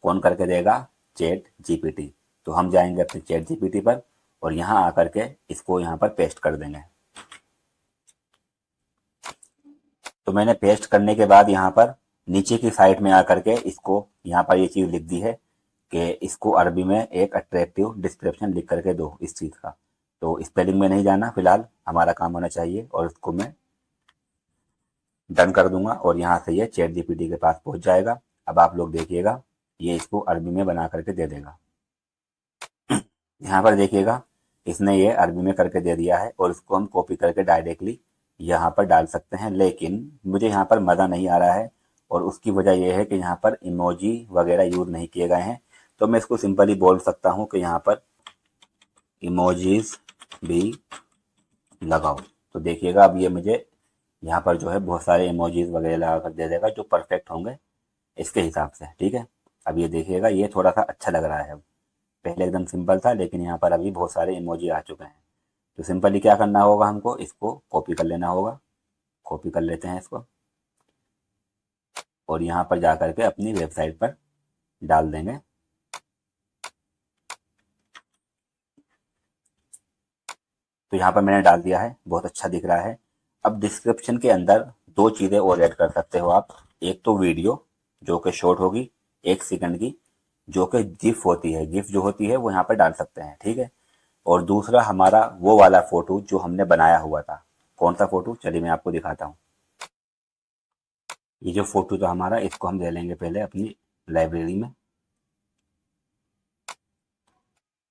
कौन करके देगा, चैट जीपीटी। तो हम जाएंगे अपने चैट जीपीटी पर और यहाँ आकर के इसको यहाँ पर पेस्ट कर देंगे। तो मैंने पेस्ट करने के बाद यहाँ पर नीचे की साइड में आकर के इसको यहाँ पर ये चीज़ लिख दी है कि इसको अरबी में एक अट्रैक्टिव डिस्क्रिप्शन लिख करके दो इस चीज़ का। तो स्पेलिंग में नहीं जाना, फिलहाल हमारा काम होना चाहिए, और इसको मैं डन कर दूंगा और यहाँ से ये चैट जीपीटी के पास पहुँच जाएगा। अब आप लोग देखिएगा ये इसको अरबी में बना करके दे देगा। यहाँ पर देखिएगा इसने ये अरबी में करके दे दिया है और इसको हम कॉपी करके डायरेक्टली यहाँ पर डाल सकते हैं, लेकिन मुझे यहाँ पर मज़ा नहीं आ रहा है और उसकी वजह यह है कि यहाँ पर इमोजी वगैरह यूज़ नहीं किए गए हैं। तो मैं इसको सिंपली बोल सकता हूँ कि यहाँ पर इमोजीज भी लगाओ। तो देखिएगा अब ये मुझे यहाँ पर जो है बहुत सारे इमोजीज वगैरह लगा कर दे देगा जो परफेक्ट होंगे इसके हिसाब से। ठीक है, अब ये देखिएगा ये थोड़ा सा अच्छा लग रहा है। अब पहले एकदम सिंपल था, लेकिन यहाँ पर अभी बहुत सारे इमोजी आ चुके हैं। तो सिंपली क्या करना होगा, हमको इसको कॉपी कर लेना होगा। कॉपी कर लेते हैं इसको और यहाँ पर जा करके अपनी वेबसाइट पर डाल देंगे। तो यहाँ पर मैंने डाल दिया है, बहुत अच्छा दिख रहा है। अब डिस्क्रिप्शन के अंदर दो चीज़ें और ऐड कर सकते हो आप। एक तो वीडियो जो कि शॉर्ट होगी 1 सेकंड की, जो कि गिफ होती है, गिफ जो होती है वो यहाँ पर डाल सकते हैं। ठीक है, और दूसरा हमारा वो वाला फोटो जो हमने बनाया हुआ था। कौन सा फोटो, चलिए मैं आपको दिखाता हूँ। ये जो फोटो था हमारा, इसको हम ले लेंगे पहले अपनी लाइब्रेरी में।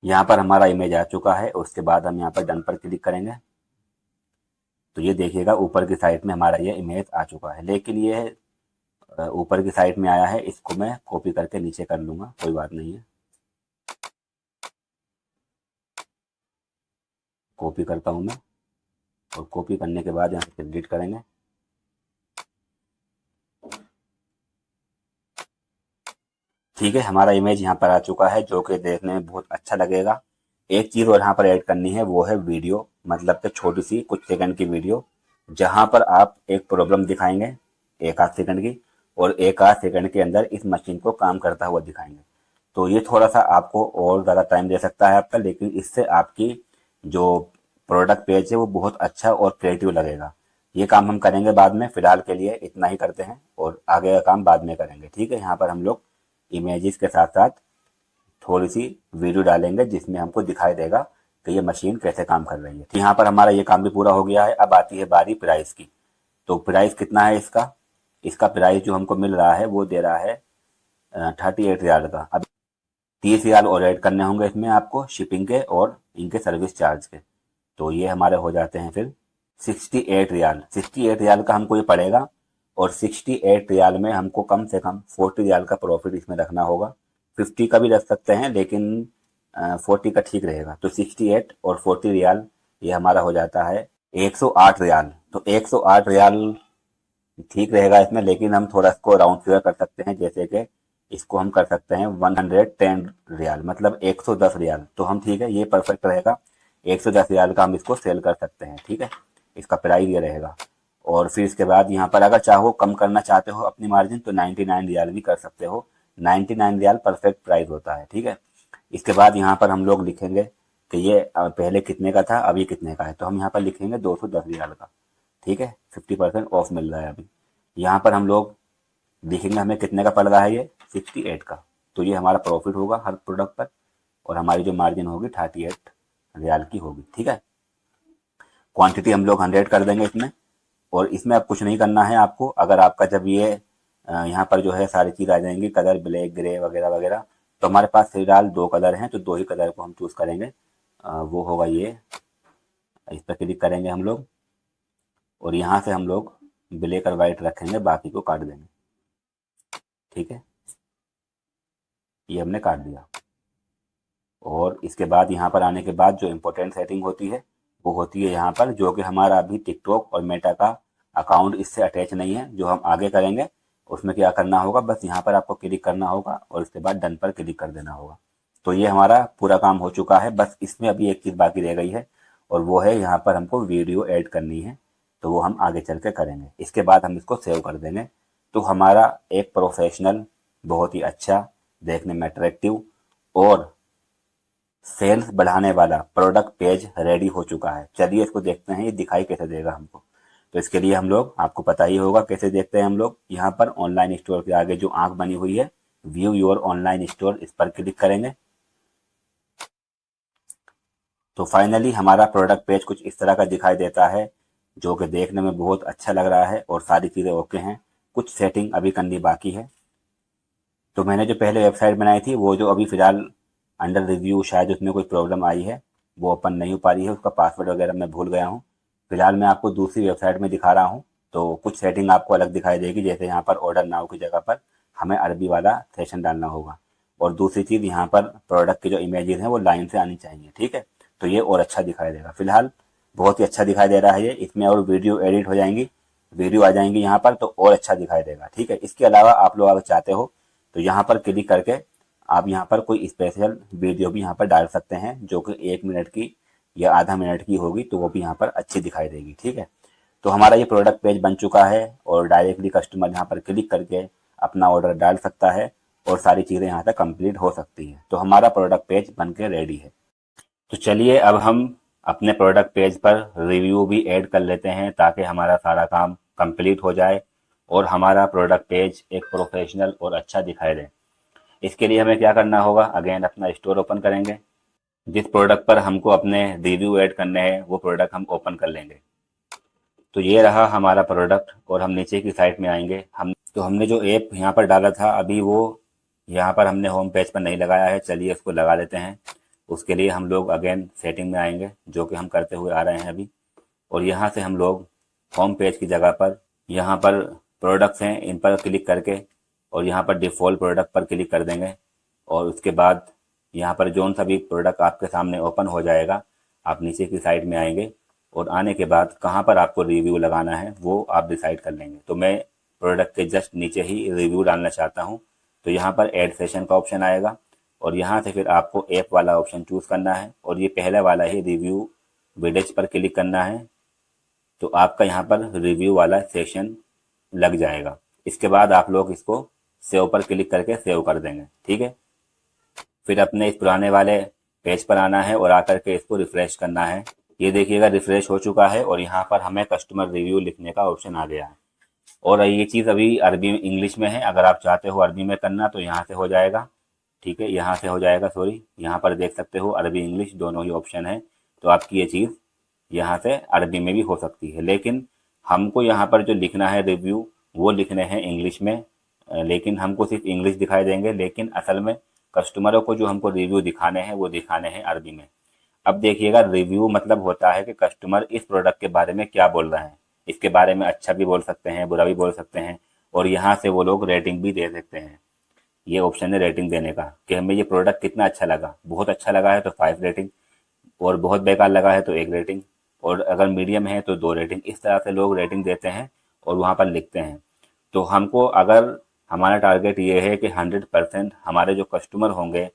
यहाँ पर हमारा इमेज आ चुका है। उसके बाद हम यहाँ पर डन पर क्लिक करेंगे तो ये देखिएगा ऊपर की साइड में हमारा ये इमेज आ चुका है। लेकिन ये ऊपर की साइड में आया है, इसको मैं कॉपी करके नीचे कर लूँगा, कोई बात नहीं है। कॉपी करता हूँ मैं, और कॉपी करने के बाद यहाँ से डिलीट करेंगे। ठीक है, हमारा इमेज यहाँ पर आ चुका है जो कि देखने में बहुत अच्छा लगेगा। एक चीज़ और यहाँ पर ऐड करनी है, वो है वीडियो, मतलब कि छोटी सी कुछ सेकंड की वीडियो, जहाँ पर आप एक प्रॉब्लम दिखाएंगे 1 आध सेकंड की, और 1 आध सेकंड के अंदर इस मशीन को काम करता हुआ दिखाएंगे। तो ये थोड़ा सा आपको और ज़्यादा टाइम दे सकता है आपका, लेकिन इससे आपकी जो प्रोडक्ट पेज है वो बहुत अच्छा और क्रिएटिव लगेगा। ये काम हम करेंगे बाद में, फिलहाल के लिए इतना ही करते हैं और आगे का काम बाद में करेंगे। ठीक है, यहाँ पर हम लोग इमेजेस के साथ साथ थोड़ी सी वीडियो डालेंगे जिसमें हमको दिखाई देगा कि ये मशीन कैसे काम कर रही है। तो यहाँ पर हमारा ये काम भी पूरा हो गया है। अब आती है बारी प्राइस की। तो प्राइस कितना है इसका, इसका प्राइस जो हमको मिल रहा है वो दे रहा है 38 रियाल का। अब 30 रियाल और ऐड करने होंगे इसमें आपको, शिपिंग के और इनके सर्विस चार्ज के। तो ये हमारे हो जाते हैं फिर 68 रियाल। 68 रियाल का हमको ये पड़ेगा, और 68 रियाल में हमको कम से कम 40 रियाल का प्रॉफिट इसमें रखना होगा। 50 का भी रख सकते हैं, लेकिन 40 का ठीक रहेगा। तो 68 और 40 रियाल, ये हमारा हो जाता है 108 रियाल। तो 108 रियाल ठीक रहेगा इसमें, लेकिन हम थोड़ा इसको राउंड फिगर कर सकते हैं, जैसे कि इसको हम कर सकते हैं 110 रियाल, मतलब 110 रियाल। तो हम ठीक है, ये परफेक्ट रहेगा। 110 रियाल का हम इसको सेल कर सकते हैं। ठीक है, इसका प्राइस ये रहेगा। और फिर इसके बाद यहाँ पर अगर चाहो कम करना चाहते हो अपनी मार्जिन, तो 99 रियाल भी कर सकते हो। 99 रियाल परफेक्ट प्राइस होता है। ठीक है, इसके बाद यहाँ पर हम लोग लिखेंगे कि ये पहले कितने का था, अब ये कितने का है। तो हम यहाँ पर लिखेंगे 210 रियाल का। ठीक है, 50% ऑफ मिल रहा है अभी। यहाँ पर हम लोग लिखेंगे हमें कितने का पड़ रहा है, ये 68 का। तो ये हमारा प्रॉफिट होगा हर प्रोडक्ट पर, और हमारी जो मार्जिन होगी 38 रियाल की होगी। ठीक है, क्वांटिटी हम लोग 100 कर देंगे इसमें। और इसमें अब कुछ नहीं करना है आपको। अगर आपका जब ये यहाँ पर जो है सारी चीज़ आ जाएंगी, कलर ब्लैक ग्रे वगैरह वगैरह, तो हमारे पास फिलहाल 2 कलर हैं, तो 2 ही कलर को हम चूज़ करेंगे। वो होगा ये, इस पर क्लिक करेंगे हम लोग, और यहाँ से हम लोग ब्लैक और वाइट रखेंगे, बाकी को काट देंगे। ठीक है, ये हमने काट दिया। और इसके बाद यहाँ पर आने के बाद जो इम्पोर्टेंट सेटिंग होती है वो होती है यहाँ पर, जो कि हमारा अभी टिकटॉक और मेटा का अकाउंट इससे अटैच नहीं है। जो हम आगे करेंगे उसमें क्या करना होगा, बस यहाँ पर आपको क्लिक करना होगा और उसके बाद डन पर क्लिक कर देना होगा। तो ये हमारा पूरा काम हो चुका है। बस इसमें अभी एक चीज़ बाकी रह गई है, और वो है यहाँ पर हमको वीडियो ऐड करनी है। तो वो हम आगे चल के करेंगे। इसके बाद हम इसको सेव कर देंगे। तो हमारा एक प्रोफेशनल, बहुत ही अच्छा, देखने में अट्रैक्टिव और सेल्स बढ़ाने वाला प्रोडक्ट पेज रेडी हो चुका है। चलिए इसको देखते हैं ये दिखाई कैसे देगा हमको। तो इसके लिए हम लोग, आपको पता ही होगा कैसे देखते हैं हम लोग, यहाँ पर ऑनलाइन स्टोर के आगे जो आंख बनी हुई है, व्यू योर ऑनलाइन स्टोर, इस पर क्लिक करेंगे। तो फाइनली हमारा प्रोडक्ट पेज कुछ इस तरह का दिखाई देता है, जो कि देखने में बहुत अच्छा लग रहा है और सारी चीज़ें ओके हैं। कुछ सेटिंग अभी करनी बाकी है। तो मैंने जो पहले वेबसाइट बनाई थी, वो जो अभी फ़िलहाल अंडर रिव्यू, शायद उसमें कोई प्रॉब्लम आई है, वो ओपन नहीं हो पा रही है। उसका पासवर्ड वगैरह मैं भूल गया हूँ। फिलहाल मैं आपको दूसरी वेबसाइट में दिखा रहा हूँ, तो कुछ सेटिंग आपको अलग दिखाई देगी, जैसे यहाँ पर ऑर्डर नाउ की जगह पर हमें अरबी वाला सेशन डालना होगा। और दूसरी चीज़, यहाँ पर प्रोडक्ट की जो इमेजेस हैं वो लाइन से आनी चाहिए, ठीक है। तो ये और अच्छा दिखाई देगा। फिलहाल बहुत ही अच्छा दिखाई दे रहा है ये। इसमें और वीडियो एडिट हो जाएंगी, वीडियो आ जाएंगी यहाँ पर, तो और अच्छा दिखाई देगा, ठीक है। इसके अलावा आप लोग अगर चाहते हो तो यहाँ पर क्लिक करके आप यहाँ पर कोई स्पेशल वीडियो भी यहाँ पर डाल सकते हैं, जो कि 1 मिनट की या आधा मिनट की होगी, तो वो भी यहाँ पर अच्छी दिखाई देगी, ठीक है। तो हमारा ये प्रोडक्ट पेज बन चुका है और डायरेक्टली कस्टमर यहाँ पर क्लिक करके अपना ऑर्डर डाल सकता है और सारी चीज़ें यहाँ तक कंप्लीट हो सकती है। तो हमारा प्रोडक्ट पेज बन के रेडी है। तो चलिए अब हम अपने प्रोडक्ट पेज पर रिव्यू भी ऐड कर लेते हैं, ताकि हमारा सारा काम कंप्लीट हो जाए और हमारा प्रोडक्ट पेज एक प्रोफेशनल और अच्छा दिखाई दे। इसके लिए हमें क्या करना होगा, अगेन अपना स्टोर ओपन करेंगे। जिस प्रोडक्ट पर हमको अपने रिव्यू ऐड करने हैं वो प्रोडक्ट हम ओपन कर लेंगे। तो ये रहा हमारा प्रोडक्ट और हम नीचे की साइड में आएंगे। हमने जो ऐप यहाँ पर डाला था अभी, वो यहाँ पर हमने होम पेज पर नहीं लगाया है। चलिए इसको लगा लेते हैं। उसके लिए हम लोग अगेन सेटिंग में आएंगे, जो कि हम करते हुए आ रहे हैं अभी। और यहाँ से हम लोग होम पेज की जगह पर यहाँ पर प्रोडक्ट्स हैं, इन पर क्लिक करके और यहाँ पर डिफ़ॉल्ट प्रोडक्ट पर क्लिक कर देंगे। और उसके बाद यहाँ पर जोन सा भी प्रोडक्ट आपके सामने ओपन हो जाएगा, आप नीचे की साइड में आएंगे और आने के बाद कहाँ पर आपको रिव्यू लगाना है वो आप डिसाइड कर लेंगे। तो मैं प्रोडक्ट के जस्ट नीचे ही रिव्यू डालना चाहता हूँ। तो यहाँ पर ऐड सेशन का ऑप्शन आएगा और यहाँ से फिर आपको ऐप वाला ऑप्शन चूज़ करना है और ये पहले वाला ही रिव्यू विडेज पर क्लिक करना है। तो आपका यहाँ पर रिव्यू वाला सेशन लग जाएगा। इसके बाद आप लोग इसको सेव पर क्लिक करके सेव कर देंगे, ठीक है। फिर अपने इस पुराने वाले पेज पर आना है और आकर के इसको रिफ्रेश करना है। ये देखिएगा रिफ्रेश हो चुका है और यहाँ पर हमें कस्टमर रिव्यू लिखने का ऑप्शन आ गया है। और ये चीज़ अभी अरबी इंग्लिश में है, अगर आप चाहते हो अरबी में करना तो यहाँ से हो जाएगा, ठीक है। यहाँ से हो जाएगा, सॉरी, यहाँ पर देख सकते हो अरबी इंग्लिश दोनों ही ऑप्शन है। तो आपकी ये चीज़ यहाँ से अरबी में भी हो सकती है, लेकिन हमको यहाँ पर जो लिखना है रिव्यू वो लिखने हैं इंग्लिश में। लेकिन हमको सिर्फ इंग्लिश दिखाई देंगे, लेकिन असल में कस्टमरों को जो हमको रिव्यू दिखाने हैं वो दिखाने हैं अरबी में। अब देखिएगा, रिव्यू मतलब होता है कि कस्टमर इस प्रोडक्ट के बारे में क्या बोल रहे हैं। इसके बारे में अच्छा भी बोल सकते हैं, बुरा भी बोल सकते हैं और यहाँ से वो लोग रेटिंग भी दे सकते हैं। ये ऑप्शन है रेटिंग देने का कि हमें ये प्रोडक्ट कितना अच्छा लगा। बहुत अच्छा लगा है तो 5 रेटिंग, और बहुत बेकार लगा है तो 1 रेटिंग, और अगर मीडियम है तो 2 रेटिंग। इस तरह से लोग रेटिंग देते हैं और वहाँ पर लिखते हैं। तो हमको, अगर हमारा टारगेट ये है कि 100% हमारे जो कस्टमर होंगे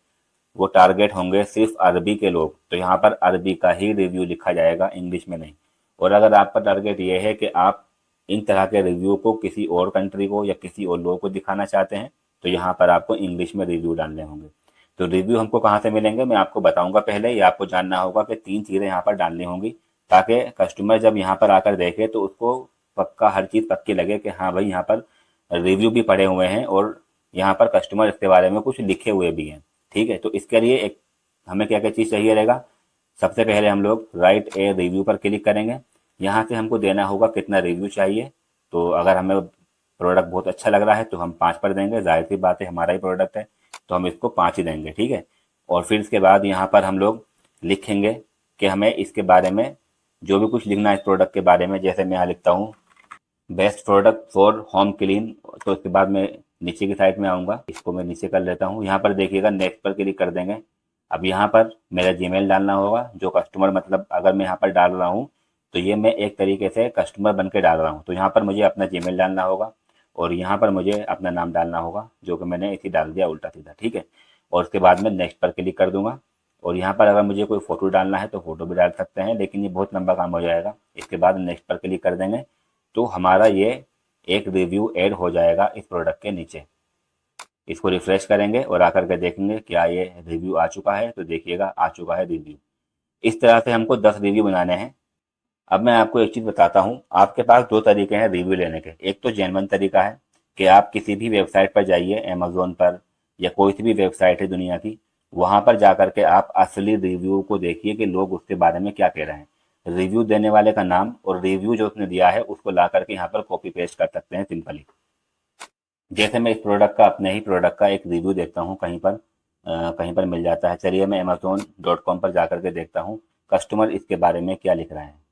वो टारगेट होंगे सिर्फ अरबी के लोग, तो यहाँ पर अरबी का ही रिव्यू लिखा जाएगा, इंग्लिश में नहीं। और अगर आपका टारगेट ये है कि आप इन तरह के रिव्यू को किसी और कंट्री को या किसी और लोगों को दिखाना चाहते हैं, तो यहाँ पर आपको इंग्लिश में रिव्यू डालने होंगे। तो रिव्यू हमको कहाँ से मिलेंगे मैं आपको बताऊंगा। पहले ये आपको जानना होगा कि 3 चीज़ें यहाँ पर डालनी होंगी, ताकि कस्टमर जब यहाँ पर आकर देखे तो उसको पक्का हर चीज़ पक्की लगे कि हाँ भाई, यहाँ पर रिव्यू भी पड़े हुए हैं और यहाँ पर कस्टमर इसके बारे में कुछ लिखे हुए भी हैं, ठीक है। तो इसके लिए एक हमें क्या क्या चीज़ चाहिए रहेगा। सबसे पहले हम लोग राइट ए रिव्यू पर क्लिक करेंगे। यहाँ से हमको देना होगा कितना रिव्यू चाहिए। तो अगर हमें प्रोडक्ट बहुत अच्छा लग रहा है तो हम 5 पर देंगे, जाहिर सी बात है हमारा ही प्रोडक्ट है तो हम इसको 5 ही देंगे, ठीक है। और फिर इसके बाद यहाँ पर हम लोग लिखेंगे कि हमें इसके बारे में जो भी कुछ लिखना है इस प्रोडक्ट के बारे में। जैसे मैं यहाँ लिखता हूँ best product for home clean, तो इसके बाद मैं नीचे की साइड में आऊँगा, इसको मैं नीचे कर लेता हूँ। यहाँ पर देखिएगा नेक्स्ट पर क्लिक कर देंगे। अब यहाँ पर मेरा जीमेल डालना होगा, जो कस्टमर, मतलब अगर मैं यहाँ पर डाल रहा हूँ तो ये मैं एक तरीके से कस्टमर बन के डाल रहा हूँ। तो यहाँ पर मुझे अपना जीमेल डालना होगा और यहाँ पर मुझे अपना नाम डालना होगा, जो कि मैंने इसी डाल दिया उल्टा सीधा, ठीक है। और उसके बाद मैं नेक्स्ट पर क्लिक कर दूंगा। और यहाँ पर अगर मुझे कोई फ़ोटो डालना है तो फ़ोटो भी डाल सकते हैं, लेकिन ये बहुत लंबा काम हो जाएगा। इसके बाद नेक्स्ट पर क्लिक कर देंगे तो हमारा ये एक रिव्यू ऐड हो जाएगा इस प्रोडक्ट के नीचे। इसको रिफ्रेश करेंगे और आकर के देखेंगे क्या ये रिव्यू आ चुका है। तो देखिएगा आ चुका है रिव्यू। इस तरह से हमको 10 रिव्यू बनाने हैं। अब मैं आपको एक चीज़ बताता हूँ, आपके पास 2 तरीके हैं रिव्यू लेने के। एक तो जेन्युइन तरीका है कि आप किसी भी वेबसाइट पर जाइए, अमेज़ोन पर या कोई सी भी वेबसाइट है दुनिया की, वहाँ पर जाकर के आप असली रिव्यू को देखिए कि लोग उसके बारे में क्या कह रहे हैं। रिव्यू देने वाले का नाम और रिव्यू जो उसने दिया है उसको ला करके यहाँ पर कॉपी पेस्ट कर सकते हैं सिंपली। जैसे मैं इस प्रोडक्ट का, अपने ही प्रोडक्ट का एक रिव्यू देखता हूँ, कहीं पर मिल जाता है। चलिए मैं amazon.com पर जाकर के देखता हूँ कस्टमर इसके बारे में क्या लिख रहे हैं।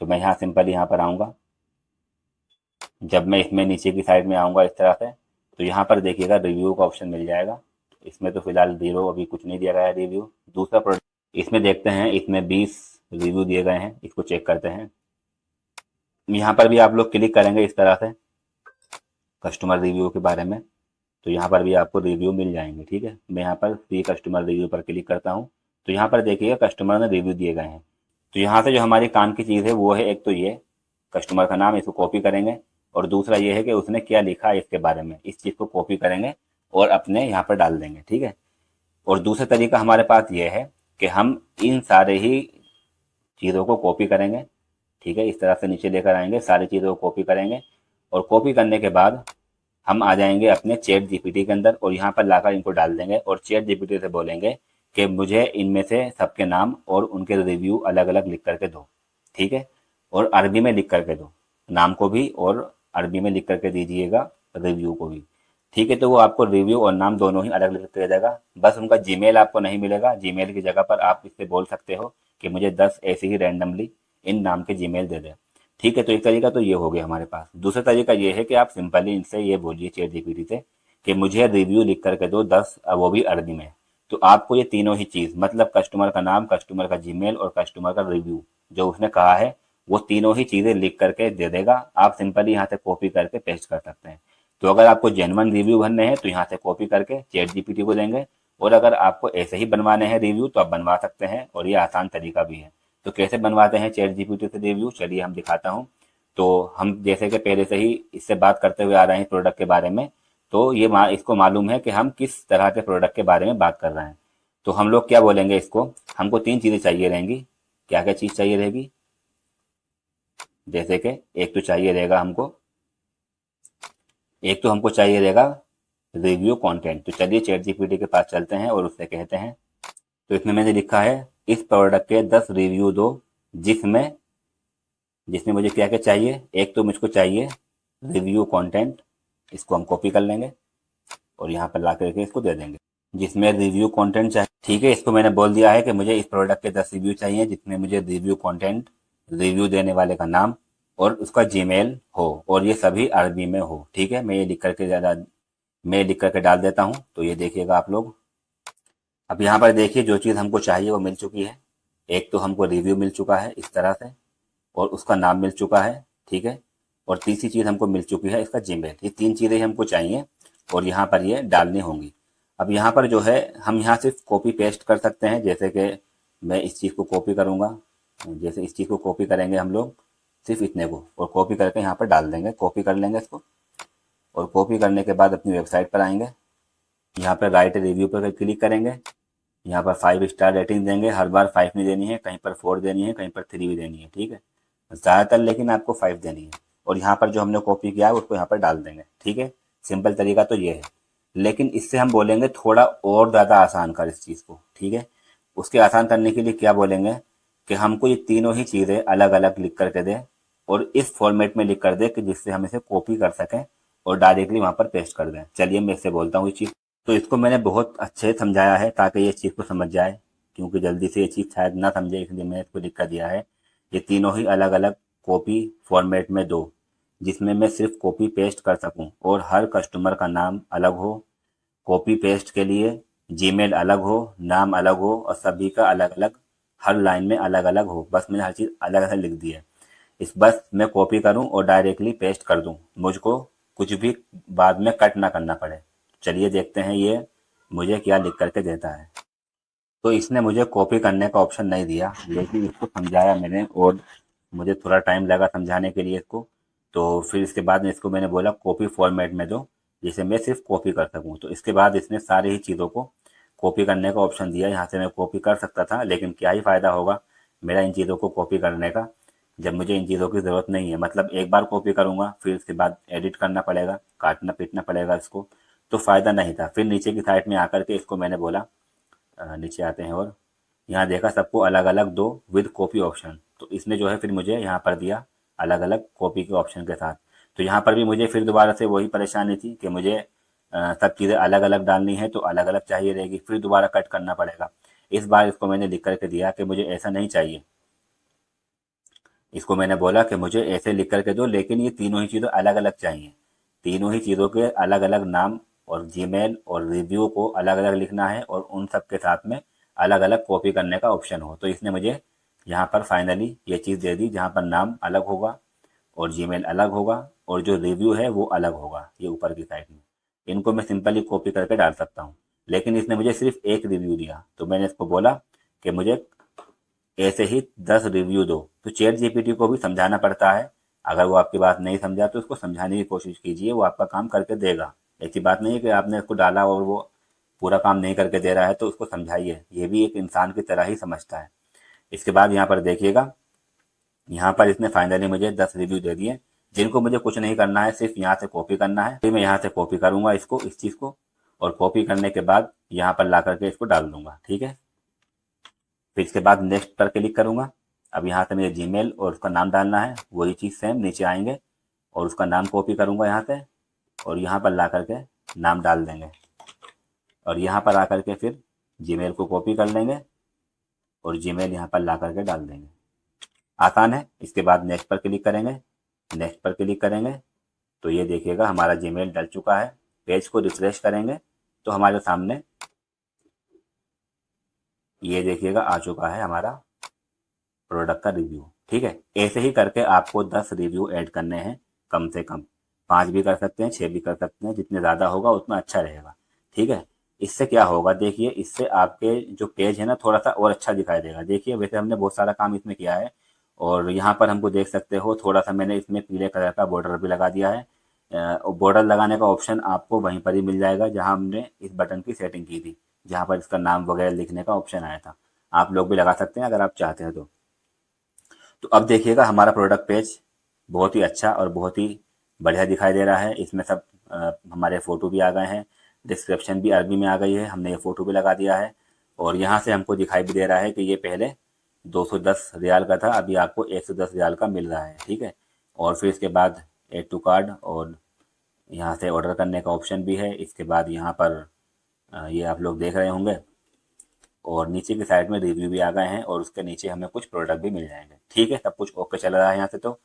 तो मैं यहाँ सिंपली यहाँ पर आऊँगा जब मैं इसमें नीचे की साइड में आऊँगा इस तरह से, तो यहाँ पर देखिएगा रिव्यू का ऑप्शन मिल जाएगा। इसमें तो फिलहाल ज़ीरो अभी कुछ नहीं दिया गया है रिव्यू। दूसरा प्रोडक्ट इसमें देखते हैं, इसमें 20 रिव्यू दिए गए हैं, इसको चेक करते हैं। यहाँ पर भी आप लोग क्लिक करेंगे इस तरह से कस्टमर रिव्यू के बारे में, तो यहाँ पर भी आपको रिव्यू मिल जाएंगे। ठीक है, मैं यहाँ पर सी कस्टमर रिव्यू पर क्लिक करता हूँ, तो यहाँ पर देखिएगा कस्टमर ने रिव्यू दिए गए हैं। तो यहाँ से जो हमारी काम की चीज़ है वो है, एक तो ये कस्टमर का नाम, इसको कॉपी करेंगे, और दूसरा ये है कि उसने क्या लिखा है इसके बारे में, इस चीज़ को कॉपी करेंगे और अपने यहाँ पर डाल देंगे। ठीक है, और दूसरा तरीका हमारे पास ये है कि हम इन सारे ही चीज़ों को कॉपी करेंगे। ठीक है, इस तरह से नीचे लेकर आएंगे, सारी चीज़ों को कॉपी करेंगे, और कॉपी करने के बाद हम आ जाएंगे अपने चैट जीपीटी के अंदर और यहाँ पर लाकर इनको डाल देंगे और चैट जीपीटी से बोलेंगे कि मुझे इनमें से सबके नाम और उनके रिव्यू अलग अलग लिख करके दो। ठीक है, और अरबी में लिख करके दो, नाम को भी और अरबी में लिख करके दीजिएगा रिव्यू को भी। ठीक है, तो वो आपको रिव्यू और नाम दोनों ही अलग लिख करके दे देगा। बस उनका जीमेल आपको नहीं मिलेगा, जीमेल की जगह पर आप इससे बोल सकते हो कि मुझे 10 ऐसे ही रैंडमली इन नाम के जीमेल दे दे। ठीक है, तो एक तरीका तो ये हो गया हमारे पास। दूसरा तरीका ये है कि आप सिंपली इनसे ये बोलिए चैट जीपीटी से कि मुझे रिव्यू लिख करके दो 10, वो भी अरबी में। तो आपको ये तीनों ही चीज़, मतलब कस्टमर का नाम, कस्टमर का जीमेल और कस्टमर का रिव्यू जो उसने कहा है, वो तीनों ही चीज़ें लिख करके दे देगा। आप सिंपली यहाँ से कॉपी करके पेस्ट कर सकते हैं। तो अगर आपको जेन्युइन रिव्यू भरने हैं तो यहाँ से कॉपी करके चैट जीपीटी को देंगे, और अगर आपको ऐसे ही बनवाने हैं रिव्यू तो आप बनवा सकते हैं, और ये आसान तरीका भी है। तो कैसे बनवाते हैं चैट जीपीटी से रिव्यू, चलिए हम दिखाता हूँ। तो हम जैसे कि पहले से ही इससे बात करते हुए आ रहे हैं प्रोडक्ट के बारे में, तो ये इसको मालूम है कि हम किस तरह के प्रोडक्ट के बारे में बात कर रहे हैं। तो हम लोग क्या बोलेंगे इसको, हमको 3 चीज़ें चाहिए रहेंगी। क्या क्या चीज़ चाहिए रहेगी, जैसे कि एक तो चाहिए रहेगा हमको, एक तो हमको चाहिए रहेगा रिव्यू कंटेंट। तो चलिए चैट जीपीटी के पास चलते हैं और उससे कहते हैं। तो इसमें मैंने लिखा है इस प्रोडक्ट के 10 रिव्यू दो, जिसमें जिसमें मुझे क्या क्या चाहिए। एक तो मुझको चाहिए रिव्यू कंटेंट, इसको हम कॉपी कर लेंगे और यहाँ पर ला करके इसको दे देंगे, जिसमें रिव्यू कंटेंट चाहिए। ठीक है, इसको मैंने बोल दिया है कि मुझे इस प्रोडक्ट के 10 रिव्यू चाहिए, जिसमें मुझे रिव्यू कंटेंट, रिव्यू देने वाले का नाम और उसका जीमेल हो, और ये सभी अरबी में हो। ठीक है, मैं लिख करके डाल देता हूँ। तो ये देखिएगा आप लोग, अब यहाँ पर देखिए जो चीज़ हमको चाहिए वो मिल चुकी है। एक तो हमको रिव्यू मिल चुका है इस तरह से, और उसका नाम मिल चुका है। ठीक है, और तीसरी चीज़ हमको मिल चुकी है इसका जीमेल। ये 3 चीज़ें हमको चाहिए और यहाँ पर ये डालनी होंगी। अब यहाँ पर जो है हम यहाँ सिर्फ कॉपी पेस्ट कर सकते हैं, जैसे कि मैं इस चीज़ को कॉपी करूँगा, जैसे इस चीज़ को कॉपी करेंगे हम लोग, सिर्फ इतने को, और कॉपी करके यहाँ पर डाल देंगे। कॉपी कर लेंगे इसको, और कॉपी करने के बाद अपनी वेबसाइट पर आएंगे, यहाँ पर राइट रिव्यू पर क्लिक करेंगे, यहाँ पर 5 स्टार रेटिंग देंगे। हर बार 5 नहीं देनी है, कहीं पर 4 देनी है, कहीं पर 3 भी देनी है। ठीक है, ज़्यादातर लेकिन आपको 5 देनी है, और यहाँ पर जो हमने कॉपी किया है उसको यहाँ पर डाल देंगे। ठीक है, सिंपल तरीका तो ये है, लेकिन इससे हम बोलेंगे थोड़ा और ज़्यादा आसान कर इस चीज़ को। ठीक है, उसके आसान करने के लिए क्या बोलेंगे कि हमको ये तीनों ही चीज़ें अलग अलग लिख करके दें, और इस फॉर्मेट में लिख कर दें कि जिससे हम इसे कॉपी कर सकें और डायरेक्टली वहाँ पर पेस्ट कर दें। चलिए मैं इससे बोलता हूँ ये चीज़। तो इसको मैंने बहुत अच्छे से समझाया है ताकि ये चीज़ को समझ जाए, क्योंकि जल्दी से ये चीज़ शायद ना समझे, इसलिए मैंने इसको लिख कर दिया है। ये तीनों ही अलग अलग कॉपी फॉर्मेट में दो, जिसमें मैं सिर्फ कॉपी पेस्ट कर सकूं, और हर कस्टमर का नाम अलग हो, कॉपी पेस्ट के लिए जीमेल अलग हो, नाम अलग हो, और सभी का अलग अलग, हर लाइन में अलग अलग हो। बस मैंने हर चीज़ अलग अलग लिख दी है। इस बस मैं कॉपी करूं और डायरेक्टली पेस्ट कर दूं, मुझको कुछ भी बाद में कट ना करना पड़े। चलिए देखते हैं ये मुझे क्या लिख करके देता है। तो इसने मुझे कॉपी करने का ऑप्शन नहीं दिया, लेकिन इसको समझाया मैंने और मुझे थोड़ा टाइम लगा समझाने के लिए इसको। तो फिर इसके बाद में इसको मैंने बोला कॉपी फॉर्मेट में दो, जिसे मैं सिर्फ कॉपी कर सकूँ। तो इसके बाद इसने सारी ही चीज़ों को कॉपी करने का ऑप्शन दिया। यहाँ से मैं कॉपी कर सकता था, लेकिन क्या ही फ़ायदा होगा मेरा इन चीज़ों को कॉपी करने का, जब मुझे इन चीज़ों की ज़रूरत नहीं है। मतलब एक बार कॉपी करूँगा, फिर उसके बाद एडिट करना पड़ेगा, काटना पीटना पड़ेगा इसको, तो फ़ायदा नहीं था। फिर नीचे की साइड में आकर के इसको मैंने बोला, नीचे आते हैं और यहाँ देखा सबको अलग अलग दो विद कॉपी ऑप्शन। तो इसने जो है फिर मुझे यहाँ पर दिया अलग अलग कॉपी के ऑप्शन के साथ। तो यहाँ पर भी मुझे फिर दोबारा से वही परेशानी थी कि मुझे सब चीज़ें अलग अलग डालनी है, तो अलग अलग चाहिए रहेगी, फिर दोबारा कट करना पड़ेगा। इस बार इसको मैंने लिख करके दिया कि मुझे ऐसा नहीं चाहिए, इसको मैंने बोला कि मुझे ऐसे लिख करके दो, लेकिन ये तीनों ही चीज़ें अलग अलग चाहिए। तीनों ही चीज़ों के अलग अलग नाम और जीमेल और रिव्यू को अलग अलग लिखना है, और उन सब के साथ में अलग अलग कॉपी करने का ऑप्शन हो। तो इसने मुझे यहाँ पर फाइनली ये चीज़ दे दी, जहाँ पर नाम अलग होगा और जीमेल अलग होगा और जो रिव्यू है वो अलग होगा, ये ऊपर की साइड में। इनको मैं सिंपली कॉपी करके डाल सकता हूँ, लेकिन इसने मुझे सिर्फ एक रिव्यू दिया। तो मैंने इसको बोला कि मुझे ऐसे ही 10 रिव्यू दो। तो चैट जीपीटी को भी समझाना पड़ता है। अगर वो आपकी बात नहीं समझा तो उसको समझाने की कोशिश कीजिए, वो आपका काम करके देगा। ऐसी बात नहीं है कि आपने उसको डाला और वो पूरा काम नहीं करके दे रहा है, तो उसको समझाइए, ये भी एक इंसान की तरह ही समझता है। इसके बाद यहाँ पर देखिएगा, यहाँ पर इसने फाइनली मुझे 10 रिव्यू दे दिए, जिनको मुझे कुछ नहीं करना है, सिर्फ यहाँ से कॉपी करना है। फिर मैं यहाँ से कॉपी करूंगा इसको, इस चीज़ को, और कॉपी करने के बाद यहाँ पर ला करके इसको डाल दूंगा। ठीक है, फिर इसके बाद नेक्स्ट पर क्लिक करूंगा। अब यहाँ से मुझे जीमेल और उसका नाम डालना है, वही चीज़ सेम नीचे आएंगे और उसका नाम कॉपी करूंगा यहाँ से, और यहाँ पर ला करके नाम डाल देंगे, और यहाँ पर आकर के फिर जीमेल को कॉपी कर लेंगे और जीमेल यहाँ पर ला करके डाल देंगे। आसान है। इसके बाद नेक्स्ट पर क्लिक करेंगे, नेक्स्ट पर क्लिक करेंगे तो ये देखिएगा हमारा जीमेल डल चुका है। पेज को रिफ्रेश करेंगे तो हमारे सामने ये देखिएगा आ चुका है हमारा प्रोडक्ट का रिव्यू। ठीक है, ऐसे ही करके आपको 10 रिव्यू ऐड करने हैं, कम से कम 5 भी कर सकते हैं, 6 भी कर सकते हैं, जितने ज़्यादा होगा उतना अच्छा रहेगा। ठीक है, इससे क्या होगा, देखिए इससे आपके जो पेज है ना थोड़ा सा और अच्छा दिखाई देगा। देखिए वैसे हमने बहुत सारा काम इसमें किया है, और यहाँ पर हमको देख सकते हो थोड़ा सा मैंने इसमें पीले कलर का बॉर्डर भी लगा दिया है। बॉर्डर लगाने का ऑप्शन आपको वहीं पर ही मिल जाएगा जहाँ हमने इस बटन की सेटिंग की थी, जहाँ पर इसका नाम वगैरह लिखने का ऑप्शन आया था। आप लोग भी लगा सकते हैं अगर आप चाहते हैं तो अब देखिएगा हमारा प्रोडक्ट पेज बहुत ही अच्छा और बहुत ही बढ़िया दिखाई दे रहा है। इसमें सब हमारे फ़ोटो भी आ गए हैं, डिस्क्रिप्शन भी अरबी में आ गई है, हमने ये फ़ोटो भी लगा दिया है, और यहाँ से हमको दिखाई भी दे रहा है कि ये पहले 210 रियाल का था, अभी आपको 110 रियाल का मिल रहा है। ठीक है, और फिर इसके बाद ऐड टू कार्ड, और यहाँ से ऑर्डर करने का ऑप्शन भी है। इसके बाद यहाँ पर ये आप लोग देख रहे होंगे, और नीचे की साइड में रिव्यू भी आ गए हैं, और उसके नीचे हमें कुछ प्रोडक्ट भी मिल जाएंगे। ठीक है, सब कुछ ओके चल रहा है यहाँ से। तो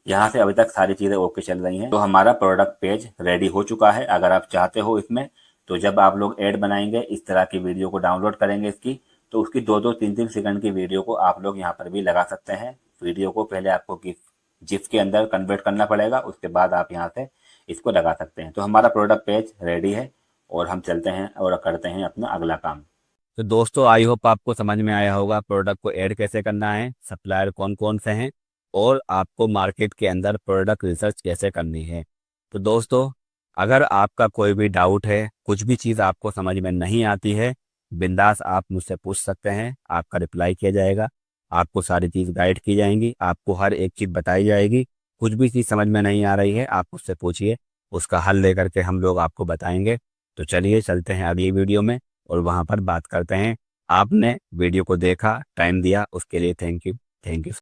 यहाँ से अभी तक सारी चीज़ें ओके चल रही हैं। तो हमारा प्रोडक्ट पेज रेडी हो चुका है। अगर आप चाहते हो इसमें, तो जब आप लोग ऐड बनाएंगे, इस तरह की वीडियो को डाउनलोड करेंगे इसकी, तो उसकी 2-2 3-3 सेकंड की वीडियो को आप लोग यहाँ पर भी लगा सकते हैं। वीडियो को पहले आपको जिफ के अंदर कन्वर्ट करना पड़ेगा, उसके बाद आप यहाँ से इसको लगा सकते हैं। तो हमारा प्रोडक्ट पेज रेडी है, और हम चलते हैं और करते हैं अपना अगला काम। तो दोस्तों आई होप आपको समझ में आया होगा प्रोडक्ट को ऐड कैसे करना है, सप्लायर कौन कौन से हैं, और आपको मार्केट के अंदर प्रोडक्ट रिसर्च कैसे करनी है। तो दोस्तों अगर आपका कोई भी डाउट है, कुछ भी चीज़ आपको समझ में नहीं आती है, बिंदास आप मुझसे पूछ सकते हैं, आपका रिप्लाई किया जाएगा, आपको सारी चीज़ गाइड की जाएंगी, आपको हर एक चीज़ बताई जाएगी। कुछ भी चीज़ समझ में नहीं आ रही है आप मुझसे पूछिए, उसका हल लेकर के हम लोग आपको बताएंगे। तो चलिए चलते हैं अगली वीडियो में और वहाँ पर बात करते हैं। आपने वीडियो को देखा, टाइम दिया, उसके लिए थैंक यू। Thank you.